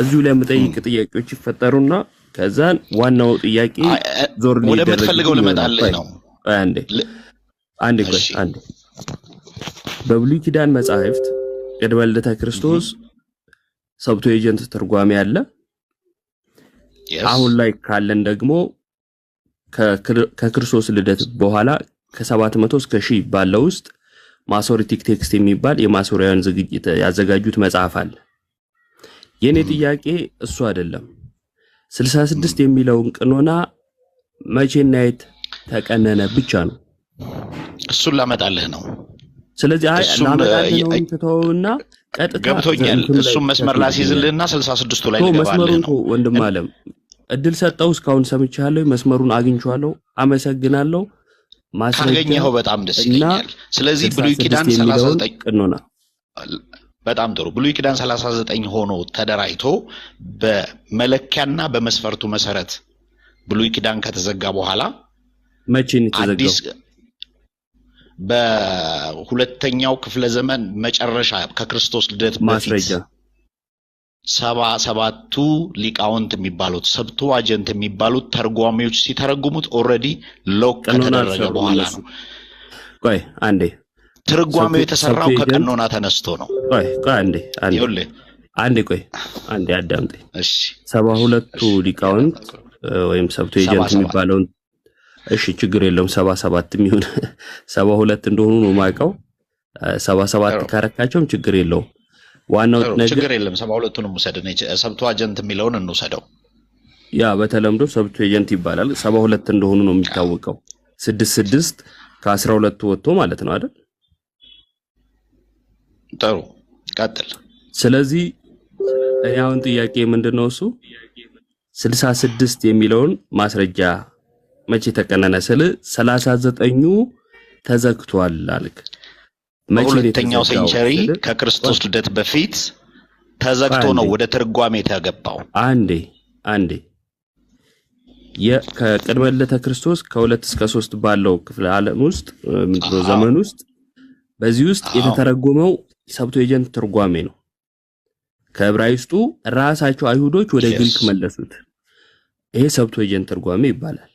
እዚሁ ላይ የምጠይቅ ጥያቄዎች ይፈጠሩና ከዛን ዋናው ጥያቄ ዞር ወደ ምትፈልገው ለመጣልህ ነው። አንዴ በብሉይ ኪዳን መጻሕፍት ቅድመ ልደተ ክርስቶስ ሰብትዌጀንት ትርጓሜ አለ። አሁን ላይ ካለን ደግሞ ከክርስቶስ ልደት በኋላ ከ700 እስከ 1000 ባለው ውስጥ ማሶሪቲክ ቴክስት የሚባል የማሶሪያን ዝግጅት ያዘጋጁት መጽሐፍ አለ። የኔ ጥያቄ እሱ አይደለም 66 የሚለውን ቀኖና መቼና የት ተቀነነ ብቻ ነው። እሱን ላመጣልህ ነው። ስለዚህ ላመጣልህ ነው ተተውና ቀጥታ ገብቶኛል። እሱም መስመር ላስይዝልህና 66ቱ ላይ ልገባልህ ነው። ወንድም ዓለም እድል ሰጠው እስካሁን ሰምቻለሁ። መስመሩን አግኝቻለሁ። አመሰግናለሁ። ካገኘኸው በጣም ደስ ይለኛል። ስለዚህ ብሉይ ኪዳን 39 ቀኖና በጣም ጥሩ። ብሉይ ኪዳን 39 ሆኖ ተደራጅቶ በመለኪያና በመስፈርቱ መሰረት ብሉይ ኪዳን ከተዘጋ በኋላ መቼ ነው የተዘጋው? በሁለተኛው ክፍለ ዘመን መጨረሻ ከክርስቶስ ልደት በፊት 77ቱ ሊቃውንት የሚባሉት ሰብትዋጀንት የሚባሉት ተርጓሚዎች ሲተረጉሙት ኦሬዲ ሎክ ከተደረገ በኋላ ነው። ቆይ አንዴ ትርጓሜው የተሰራው ከቀኖና ተነስቶ ነው። ቆይ አንዴ አዳምጠኝ። እሺ 72ቱ ሊቃውንት ወይም ሰብትዌጀንት የሚባለውን እሺ ችግር የለውም 77 የሚሆን 72 እንደሆኑ ነው ማውቀው። 77 ካረካቸውም ችግር የለውም። ዋናው ነገር ችግር የለም 72ቱንም ወሰደ ነው። ሰብትዌጀንት የሚለውን እንውሰደው። ያ በተለምዶ ሰብትዌጀንት ይባላል። 72 እንደሆኑ ነው የሚታወቀው። 6 ከ12 ወጥቶ ማለት ነው አይደል? ጥሩ ቀጥል። ስለዚህ አሁን ጥያቄ ምንድነው እሱ 66 የሚለውን ማስረጃ መቼ ተቀነነ ስለ 39ኙ ተዘግቷል አልክ። በሁለተኛው ሴንቸሪ ከክርስቶስ ልደት በፊት ተዘግቶ ነው ወደ ትርጓሜ የተገባው። አንዴ ከቅድመ ልደተ ክርስቶስ ከ2 እስከ 3 ባለው ክፍለ ዓለም ውስጥ ምንድነው ዘመን ውስጥ በዚህ ውስጥ የተተረጎመው ሰብትዌጀንት ትርጓሜ ነው። ከዕብራይስጡ ራሳቸው አይሁዶች ወደ ግሪክ መለሱት። ይሄ ሰብትዌጀንት ትርጓሜ ይባላል።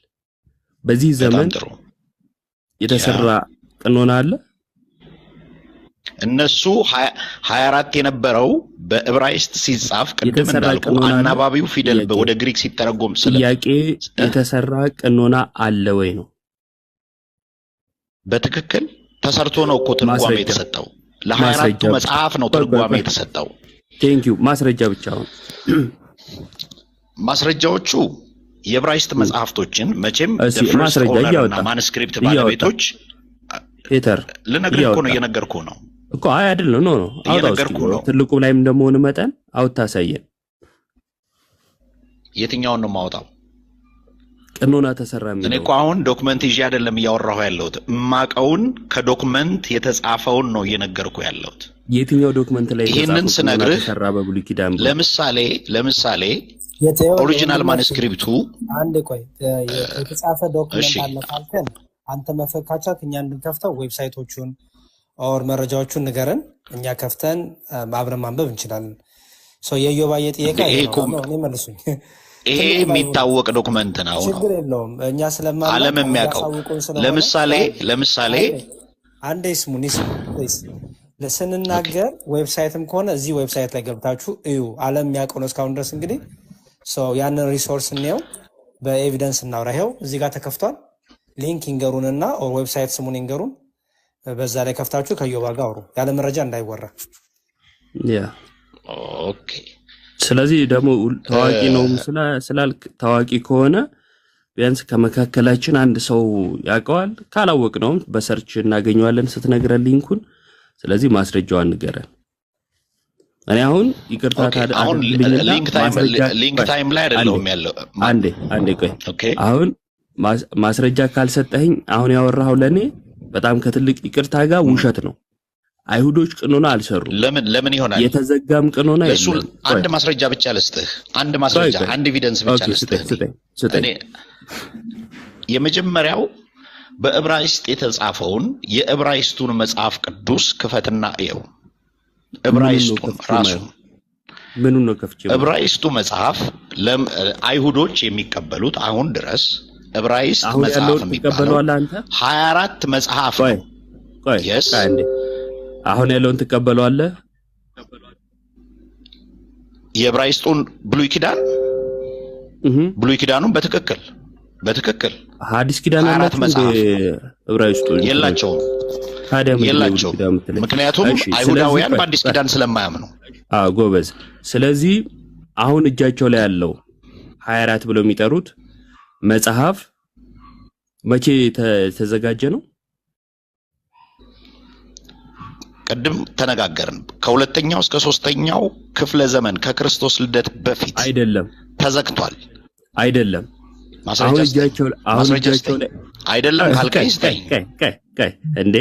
በዚህ ዘመን የተሰራ ቀኖና አለ። እነሱ 24 የነበረው በዕብራይስጥ ሲጻፍ ቅድም እንዳልኩ አናባቢው ፊደል ወደ ግሪክ ሲተረጎም ጥያቄ የተሰራ ቀኖና አለ ወይ ነው። በትክክል ተሰርቶ ነው እኮ ትርጓሜ የተሰጠው። ለ24ቱ መጽሐፍ ነው ትርጓሜ የተሰጠው። ቴንኪው። ማስረጃ ብቻ ነው። ማስረጃዎቹ የዕብራይስጥ መጽሐፍቶችን መቼም ማስረጃና ማኑስክሪፕት ባለቤቶች ፒተር ልነግርህ እኮ ነው እየነገርኩህ ነው እኮ። አይ አይደለም ኖ እየነገርኩህ ነው። ትልቁ ላይም እንደሆነ መጠን አውታሳየን። የትኛውን ነው ማውጣው? ቀኖና ተሰራ የሚለው እኔ እኮ አሁን ዶክመንት ይዤ አይደለም እያወራሁ ያለሁት። ማቀውን ከዶክመንት የተጻፈውን ነው እየነገርኩህ ያለሁት። የትኛው ዶክመንት ላይ ይሄንን ስነግርህ ተሰራ በብሉይ ኪዳን ለምሳሌ ኦሪጂናል ማኑስክሪፕቱ አንድ ቆይ የተጻፈ ዶክመንት አለ ካልከን አንተ መፈካቻት እኛ እንድንከፍተው ዌብሳይቶቹን ኦር መረጃዎቹን ንገረን፣ እኛ ከፍተን አብረን ማንበብ እንችላለን። የዮባዬ ጥያቄ ነው መልሱኝ። ይሄ የሚታወቅ ዶክመንት ነው። ችግር የለውም። እኛ ስለማን ዓለም የሚያውቀው ለምሳሌ አንዴ ስሙን ስንናገር ዌብሳይትም ከሆነ እዚህ ዌብሳይት ላይ ገብታችሁ እዩ። ዓለም የሚያውቀው ነው እስካሁን ድረስ። እንግዲህ ያንን ሪሶርስ እንየው፣ በኤቪደንስ እናውራ። ይኸው እዚህ ጋር ተከፍቷል። ሊንክ ይንገሩንና ዌብሳይት ስሙን ይንገሩን። በዛ ላይ ከፍታችሁ ከዮባ ጋር አውሩ፣ ያለ መረጃ እንዳይወራ። ኦኬ። ስለዚህ ደግሞ ታዋቂ ነው ስላልክ ታዋቂ ከሆነ ቢያንስ ከመካከላችን አንድ ሰው ያውቀዋል። ካላወቅነው በሰርች እናገኘዋለን ስትነግረን ሊንኩን። ስለዚህ ማስረጃውን ንገረን። እኔ አሁን ይቅርታ ታዲያ አሁን ሊንክ ታይም ላይ አይደለም ያለው። አንዴ ቆይ። አሁን ማስረጃ ካልሰጠኸኝ አሁን ያወራው ለኔ በጣም ከትልቅ ይቅርታ ጋር ውሸት ነው። አይሁዶች ቀኖና አልሰሩም። ለምን ይሆናል? የተዘጋም ቀኖና የለም። አንድ ማስረጃ ብቻ ልስጥህ። አንድ ኤቪደንስ ብቻ ልስጥህ። እኔ የመጀመሪያው በዕብራይስጥ የተጻፈውን የዕብራይስጡን መጽሐፍ ቅዱስ ክፈትና እየው። ዕብራይስጡን ራሱ ምኑን ነው ከፍቼው? ዕብራይስጡ መጽሐፍ አይሁዶች የሚቀበሉት አሁን ድረስ ዕብራይስጥ መጽሐፍ የሚባለው 24 መጽሐፍ ነው። አሁን ያለውን ትቀበለዋለህ? የዕብራይስጡን ብሉይ ኪዳኑን በትክክል ሐዲስ ኪዳን አላቸው። ዕብራይስጡ የላቸውም። ምክንያቱም አይሁዳውያን በአዲስ ኪዳን ስለማያምኑ። ጎበዝ። ስለዚህ አሁን እጃቸው ላይ ያለው 24 ብለው የሚጠሩት መጽሐፍ መቼ ተዘጋጀ ነው? ቅድም ተነጋገርን። ከሁለተኛው እስከ 3ኛው ክፍለ ዘመን ከክርስቶስ ልደት በፊት አይደለም ተዘግቷል። አይደለም ማስረጃ ላይ አይደለም ካልከኝ እንዴ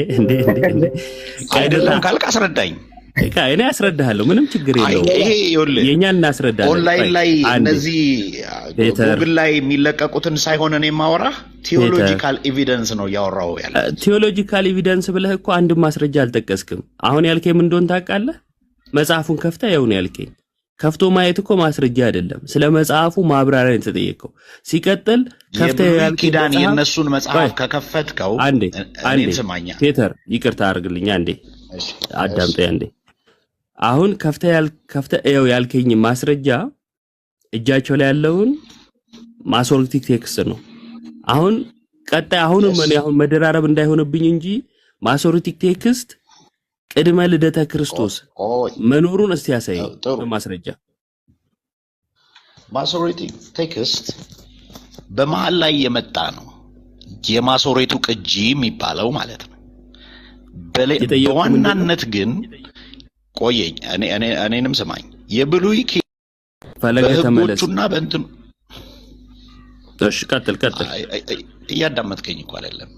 አይደለም ካልክ አስረዳኝ። እኔ አስረዳሃለሁ፣ ምንም ችግር የለውም። ይሄ የኛን እናስረዳለን። ኦንላይን ላይ እነዚህ ጉግል ላይ የሚለቀቁትን ሳይሆን እኔ ማወራህ ቲዮሎጂካል ኤቪደንስ ነው ያወራው ያለ። ቲዮሎጂካል ኤቪደንስ ብለህ እኮ አንድ ማስረጃ አልጠቀስክም። አሁን ያልከኝ ምን እንደሆነ ታውቃለህ? መጽሐፉን ከፍተህ ያው ነው ያልከኝ። ከፍቶ ማየት እኮ ማስረጃ አይደለም። ስለ መጽሐፉ ማብራሪያ ነው የተጠየቀው። ሲቀጥል ከፍተህ የብሉይ ያልከኝ ኪዳን መጽሐፍ የእነሱን መጽሐፍ ቆይ ከከፈትከው አንዴ እኔን ስማኛ። ፔተር ይቅርታ አድርግልኝ አንዴ እሺ አዳምጠኝ አንዴ። አሁን ከፍተህ ያልከኝ ማስረጃ እጃቸው ላይ ያለውን ማሶሬቲክ ቴክስት ነው። አሁን ቀጣይ አሁንም እኔ አሁን መደራረብ እንዳይሆንብኝ እንጂ ማሶሬቲክ ቴክስት ቅድመ ልደተ ክርስቶስ መኖሩን እስቲ ያሳይ በማስረጃ። ማሶሬቲክ ቴክስት በመሃል ላይ የመጣ ነው፣ የማሶሬቱ ቅጂ የሚባለው ማለት ነው። በዋናነት ግን ቆየኝ፣ እኔንም ስማኝ። የብሉይ ፈለገ ተመለስ በህጎቹና በእንትኑ እሺ፣ ቀጥል። እያዳመጥከኝ እኮ አይደለም።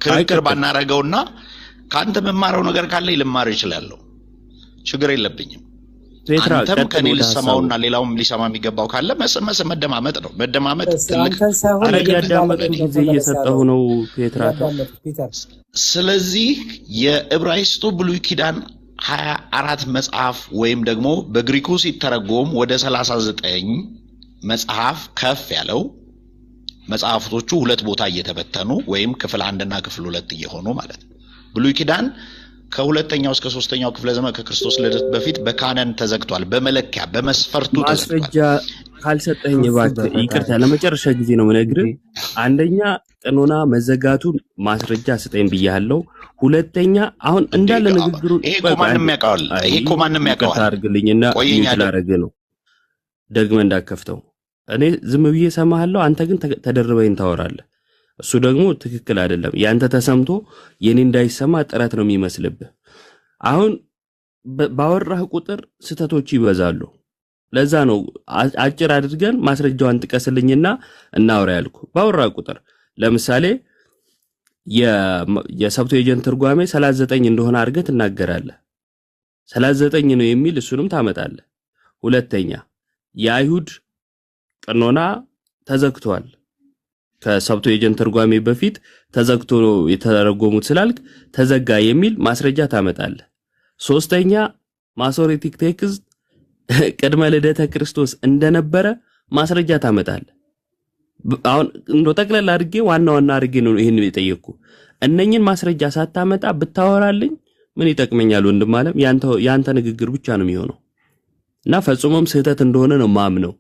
ክርክር ባናረገውና ከአንተ መማረው ነገር ካለ ልማር ይችላለሁ፣ ችግር የለብኝም። አንተም ከኔ ልሰማውና ሌላውም ሊሰማ የሚገባው ካለ መደማመጥ ነው። መደማመጥ ትልቅ ያዳመጥኩ ጊዜ እየሰጠሁ ነው ፔትራ። ስለዚህ የዕብራይስጡ ብሉይ ኪዳን 24 መጽሐፍ ወይም ደግሞ በግሪኩ ሲተረጎም ወደ 39 መጽሐፍ ከፍ ያለው መጽሐፍቶቹ ሁለት ቦታ እየተበተኑ ወይም ክፍል 1 እና ክፍል 2 እየሆኑ ማለት ነው። ብሉይ ኪዳን ከሁለተኛው እስከ ሶስተኛው ክፍለ ዘመን ከክርስቶስ ልደት በፊት በካነን ተዘግቷል። በመለኪያ በመስፈርቱ ተዘግቷል። ማስረጃ ካልሰጠኝ እባክህ ይቅርታ፣ ለመጨረሻ ጊዜ ነው የምነግርህ። አንደኛ ቀኖና መዘጋቱን ማስረጃ ስጠኝ ብያለሁ። ሁለተኛ አሁን እንዳለ ንግግሩ ይሄ እኮ ማንንም ያውቀዋል። ይሄ እኮ ማንንም ያውቀዋል። አድርግልኝና ይላረግ ነው ደግመ እንዳከፍተው። እኔ ዝም ብዬ ሰማሃለሁ፣ አንተ ግን ተደርበኝ ታወራለህ። እሱ ደግሞ ትክክል አይደለም። ያንተ ተሰምቶ የኔ እንዳይሰማ ጥረት ነው የሚመስልብህ። አሁን ባወራህ ቁጥር ስተቶች ይበዛሉ። ለዛ ነው አጭር አድርገን ማስረጃዋን ጥቀስልኝና እናውራ ያልኩ። ባወራህ ቁጥር ለምሳሌ የሰብቶጄንት ትርጓሜ 39 እንደሆነ አድርገህ ትናገራለህ። 39 ነው የሚል እሱንም ታመጣለህ። ሁለተኛ የአይሁድ ቀኖና ተዘግቷል፣ ከሰብቶጄንት ትርጓሜ በፊት ተዘግቶ ነው የተረጎሙት ስላልክ ተዘጋ የሚል ማስረጃ ታመጣለህ። ሶስተኛ ማሶሬቲክ ቴክስት ቅድመ ልደተ ክርስቶስ እንደነበረ ማስረጃ ታመጣለህ። አሁን እንደው ጠቅለል አድርጌ ዋና አድርጌ ነው ይሄን የጠየቅኩ። እነኝን ማስረጃ ሳታመጣ ብታወራልኝ ምን ይጠቅመኛል ወንድም አለም? ያንተ ንግግር ብቻ ነው የሚሆነው እና ፈጽሞም ስህተት እንደሆነ ነው ማምነው፣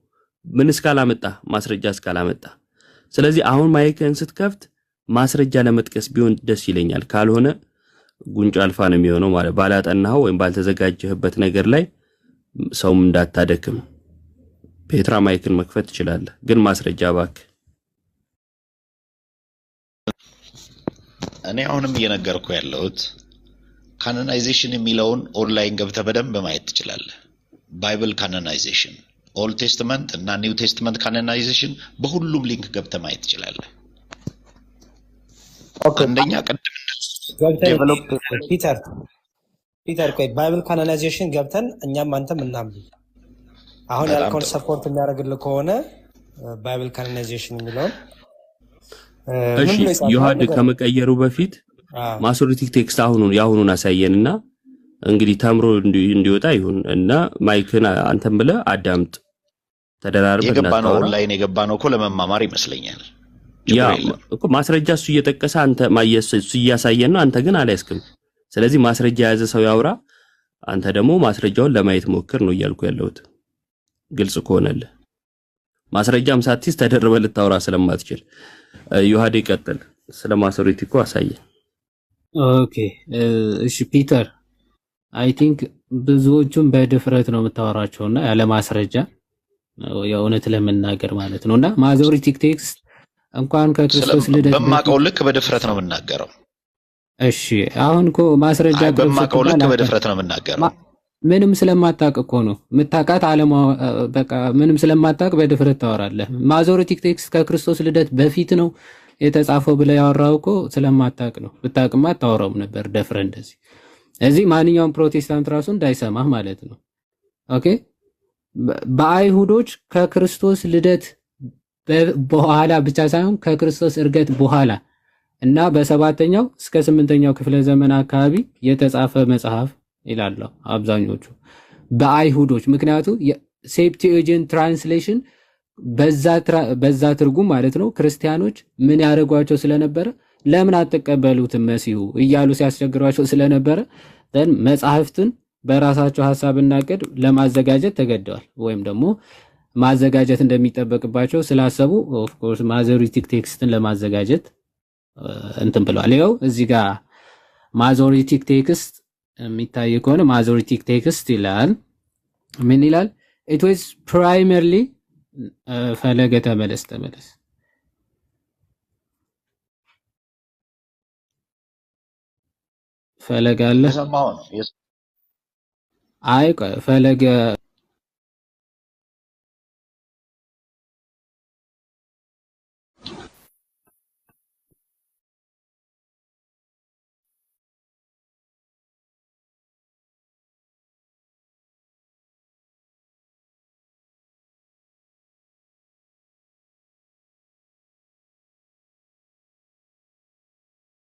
ምን እስካላመጣ ማስረጃ እስካላመጣ። ስለዚህ አሁን ማይክን ስትከፍት ማስረጃ ለመጥቀስ ቢሆን ደስ ይለኛል። ካልሆነ ጉንጭ አልፋ ነው የሚሆነው ማለት ባላጠናው ወይም ባልተዘጋጀህበት ነገር ላይ ሰውም እንዳታደክም። ፔትራ ማይክን መክፈት ትችላለህ፣ ግን ማስረጃ እባክህ። እኔ አሁንም እየነገርኩ ያለሁት ካኖናይዜሽን የሚለውን ኦንላይን ገብተህ በደንብ ማየት ትችላለህ። ባይብል ካኖናይዜሽን፣ ኦልድ ቴስትመንት እና ኒው ቴስትመንት ካኖናይዜሽን በሁሉም ሊንክ ገብተህ ማየት ትችላለህ። አንደኛ ፒተር ቆይ ባይብል ካኖናይዜሽን ገብተን እኛም አንተም እናምብ። አሁን ያልከውን ሰፖርት የሚያደርግልህ ከሆነ ባይብል ካኖናይዜሽን የሚለውን እሺ፣ ዮሐድ ከመቀየሩ በፊት ማሶሬቲክ ቴክስት ያሁኑን አሳየንና እንግዲህ ተምሮ እንዲወጣ ይሁን እና ማይክን አንተም ብለህ አዳምጥ። ተደራርበህ የገባነው ኦንላይን የገባነው እኮ ለመማማር ይመስለኛል። ያ እኮ ማስረጃ እሱ እየጠቀሰ አንተ እሱ እያሳየን ነው፣ አንተ ግን አልያዝክም። ስለዚህ ማስረጃ የያዘ ሰው ያውራ፣ አንተ ደግሞ ማስረጃውን ለማየት ሞክር ነው እያልኩ ያለሁት። ግልጽ ከሆነልህ ማስረጃም ሳትይዝ ተደርበህ ልታወራ ስለማትችል ዮሐድ ይቀጥል። ስለ ማሶሬቲኩ አሳየን። ኦኬ እሺ ፒተር፣ አይ ቲንክ ብዙዎቹም በድፍረት ነው የምታወራቸውና ያለ ማስረጃ የእውነት ለመናገር ማለት ነውና ማሶሬቲክ ቴክስት እንኳን ከክርስቶስ ልደት በማቀው ልክ በድፍረት ነው የምናገረው። እሺ አሁን እኮ ማስረጃ በማቀው ልክ በድፍረት ነው የምናገረው። ምንም ስለማታውቅ እኮ ነው የምታውቃት አለማ በቃ ምንም ስለማታውቅ በድፍረት ታወራለህ። ማሶሬቲክ ቴክስት ከክርስቶስ ልደት በፊት ነው የተጻፈው ብለህ ያወራው እኮ ስለማታውቅ ነው። ብታውቅማ አታወራውም ነበር ደፍረህ እንደዚህ። እዚህ ማንኛውም ፕሮቴስታንት ራሱ እንዳይሰማህ ማለት ነው። ኦኬ በአይሁዶች ከክርስቶስ ልደት በኋላ ብቻ ሳይሆን ከክርስቶስ እርገት በኋላ እና በ7ኛው እስከ 8ኛው ክፍለ ዘመን አካባቢ የተጻፈ መጽሐፍ ይላል አብዛኞቹ። በአይሁዶች ምክንያቱ ሴፕቲዩጂንት ትራንስሌሽን በዛ ትርጉም ማለት ነው ክርስቲያኖች ምን ያደርጓቸው ስለነበረ ለምን አትቀበሉትም መሲሁ እያሉ ሲያስቸግሯቸው ስለነበረ መጽሐፍትን በራሳቸው ሐሳብና ዕቅድ ለማዘጋጀት ተገደዋል ወይም ደግሞ ማዘጋጀት እንደሚጠበቅባቸው ስላሰቡ ኦፍ ኮርስ ማዞሪቲክ ቴክስትን ለማዘጋጀት እንትን ብለዋል። ይኸው እዚህ ጋር ማዞሪቲክ ቴክስት የሚታይ ከሆነ ማዞሪቲክ ቴክስት ይላል። ምን ይላል? it was primarily ፈለገ ተመለስ ፈለገ አለ። አይ ፈለገ